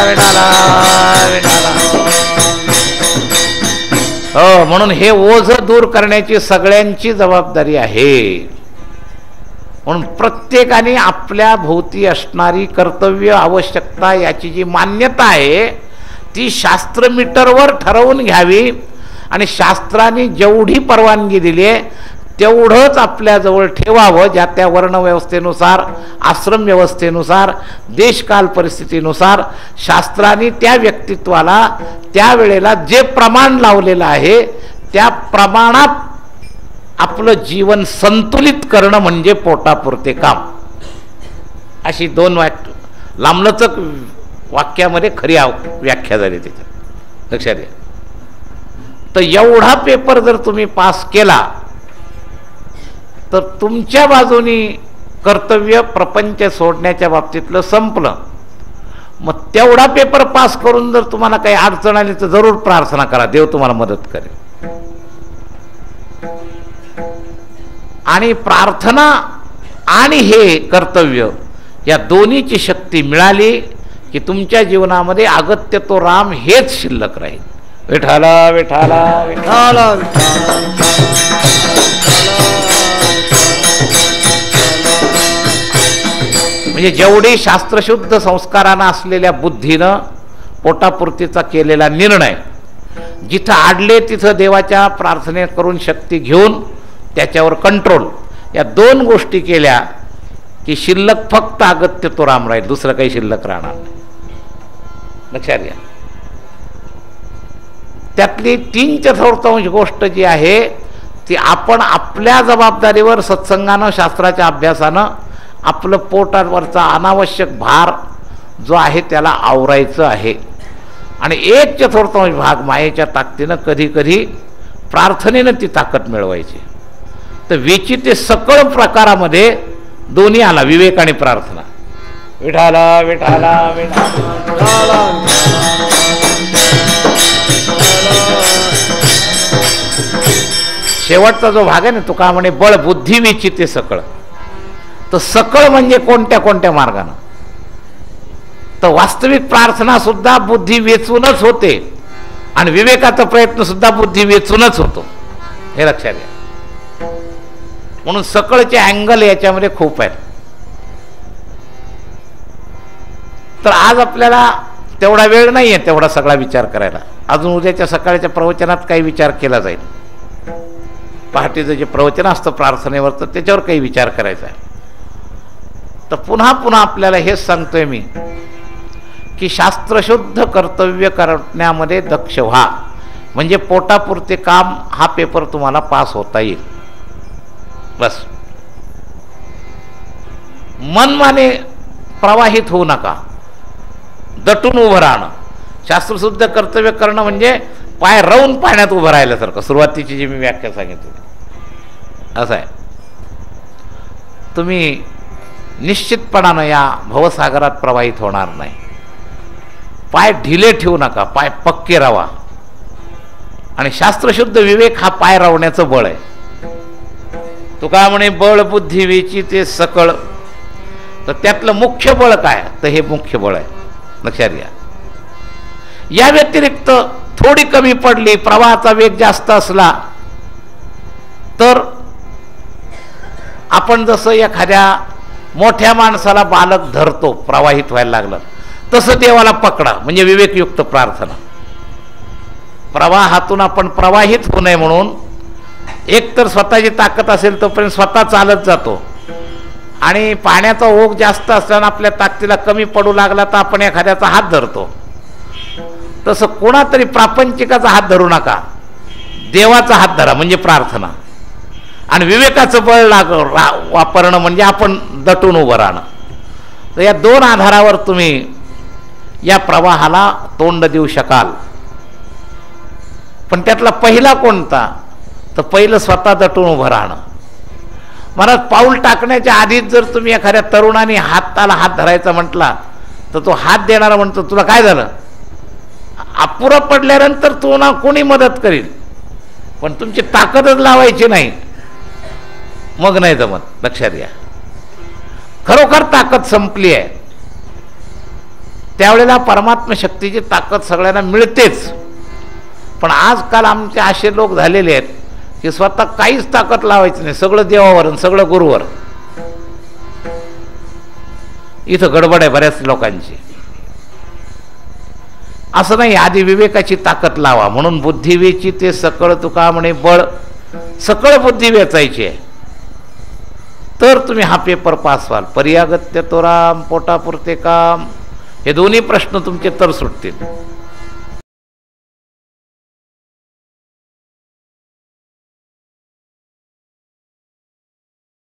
विठाला. हो, म्हणून हे ओझं दूर करण्याची सगळ्यांची जबाबदारी आहे. म्हणून प्रत्येकाने आपल्या भोवती असणारी कर्तव्य आवश्यकता याची जी मान्यता आहे ती शास्त्र मीटरवर ठरवून घ्यावी. आणि शास्त्राने जेवढी परवानगी दिली आहे तेवढंच आपल्याजवळ ठेवावं. ज्या त्या वर्णव्यवस्थेनुसार, आश्रम व्यवस्थेनुसार, देशकाल परिस्थितीनुसार शास्त्राने त्या व्यक्तित्वाला त्यावेळेला जे प्रमाण लावलेलं आहे त्या प्रमाणात आपलं जीवन संतुलित करणं म्हणजे पोटापुरते काम. अशी दोन लांबलचक वाक्यामध्ये खरी व्याख्या झाली त्याच्यात, लक्षात घ्या. तर एवढा पेपर जर तुम्ही पास केला तर तुमच्या बाजूनी कर्तव्य प्रपंच सोडण्याच्या बाबतीतलं संपलं. मग तेवढा पेपर पास करून जर तुम्हाला काही अडचण आली तर जरूर प्रार्थना करा, देव तुम्हाला मदत करेल. आणि प्रार्थना आणि हे कर्तव्य या दोन्हीची शक्ती मिळाली की तुमच्या जीवनामध्ये अगत्य तो राम हेच शिल्लक राहील. विठाला विठाला विठाला. म्हणजे जेवढी शास्त्रशुद्ध संस्कारानं असलेल्या बुद्धीनं पोटापुरतीचा केलेला निर्णय जिथं आडले तिथं देवाच्या प्रार्थने करून शक्ती घेऊन त्याच्यावर कंट्रोल, या 2 गोष्टी केल्या की शिल्लक फक्त अगत्य तो राम राहील, दुसरं काही शिल्लक राहणार नाही. लक्षात घ्या. त्यातली 3/4 गोष्ट जी आहे ती आपण आपल्या जबाबदारीवर सत्संगानं, शास्त्राच्या अभ्यासानं आपलं पोटावरचा अनावश्यक भार जो आहे त्याला आवरायचं आहे. आणि 1/4 भाग मायेच्या ताकदीनं कधी कधी प्रार्थनेनं ती ताकद मिळवायची. तर विचित्र सकळ प्रकारामध्ये दोन्ही आला, विवेक आणि प्रार्थना. विठाला विठाला विठाला. शेवटचा जो भाग आहे ना, तुका म्हणे बळ बुद्धी विचिते सकळ. तर सकळ म्हणजे कोणत्या कोणत्या मार्गानं. तर वास्तविक प्रार्थना सुद्धा बुद्धी वेचूनच होते आणि विवेकाचा प्रयत्न सुद्धा बुद्धी वेचूनच होतो, हे लक्षात घ्या. म्हणून सकळचे अँगल याच्यामध्ये खूप आहेत. तर आज आपल्याला तेवढा वेळ नाही आहे तेवढा सगळा विचार करायला. अजून उद्याच्या सकाळच्या प्रवचनात काही विचार केला जाईल. पहाटेचं जे प्रवचन असतं प्रार्थनेवर तर त्याच्यावर काही विचार करायचा आहे. तर पुन्हा पुन्हा आपल्याला हेच सांगतोय मी की शास्त्रशुद्ध कर्तव्य करण्यामध्ये दक्ष व्हा, म्हणजे पोटापुरते काम हा पेपर तुम्हाला पास होता येईल. बस. मनमाने प्रवाहित होऊ नका, दटून उभं राहणं. शास्त्रशुद्ध कर्तव्य करणं म्हणजे पाय राहून पाण्यात उभं राहिल्यासारखं. सुरुवातीची जी मी व्याख्या सांगितली असं आहे. तुम्ही निश्चितपणानं या भवसागरात प्रवाहित होणार नाही. पाय ढिले ठेवू नका, पाय पक्के राहा. आणि शास्त्रशुद्ध विवेक हा पाय रावण्याचं बळ आहे. तुका म्हणे बळ बुद्धी विचिते सकळ. तर त्यातलं मुख्य बळ काय, तर हे मुख्य बळ आहे, लक्षात घ्या. या व्यतिरिक्त थोडी कमी पडली, प्रवाहाचा वेग जास्त असला तर आपण जसं एखाद्या मोठ्या माणसाला बालक धरतो प्रवाहित व्हायला लागलं तसं देवाला पकडा, म्हणजे विवेकयुक्त प्रार्थना. प्रवाहातून आपण प्रवाहित होऊ नये म्हणून एक तर स्वतःची ताकद असेल तोपर्यंत स्वतः चालत जातो, आणि पाण्याचा ओघ जास्त असताना आपल्या ताकदीला कमी पडू लागला तर आपण एखाद्याचा हात धरतो. तसं कोणातरी प्रापंचिकाचा हात धरू नका, देवाचा हात धरा, म्हणजे प्रार्थना. आणि विवेकाचं बळ वापरणं म्हणजे आपण दटून उभं राहणं. तर या 2 आधारावर तुम्ही या प्रवाहाला तोंड देऊ शकाल. पण त्यातला पहिला कोणता, तर पहिलं स्वतः दटून उभं राहणं. मला पाऊल टाकण्याच्या आधीच जर तुम्ही एखाद्या तरुणाने हाताला हात धरायचा म्हटला तर तो हात देणारा म्हणतो तुला काय झालं. अपुरा पडल्यानंतर तो ना कोणी मदत करील, पण तुमची ताकदच लावायची नाही, मग नाही जमत. लक्षात घ्या. खरोखर ताकद संपली आहे त्यावेळेला परमात्मा शक्तीची ताकद सगळ्यांना मिळतेच. पण आजकाल आमचे असे लोक झालेले आहेत की स्वतः काहीच ताकद लावायची नाही, सगळं देवावर आणि सगळं गुरुवर. इथं गडबड आहे बऱ्याच लोकांची. असं नाही, आधी विवेकाची ताकद लावा. म्हणून बुद्धी वेची ते सकळ. तुका म्हणे बळ सकळ बुद्धी वेचायची आहे, तर तुम्ही हा पेपर पास व्हाल. पर्यागत्य तो राम, पोटापुरते काम, हे दोन्ही प्रश्न तुमचे तर सुटतील.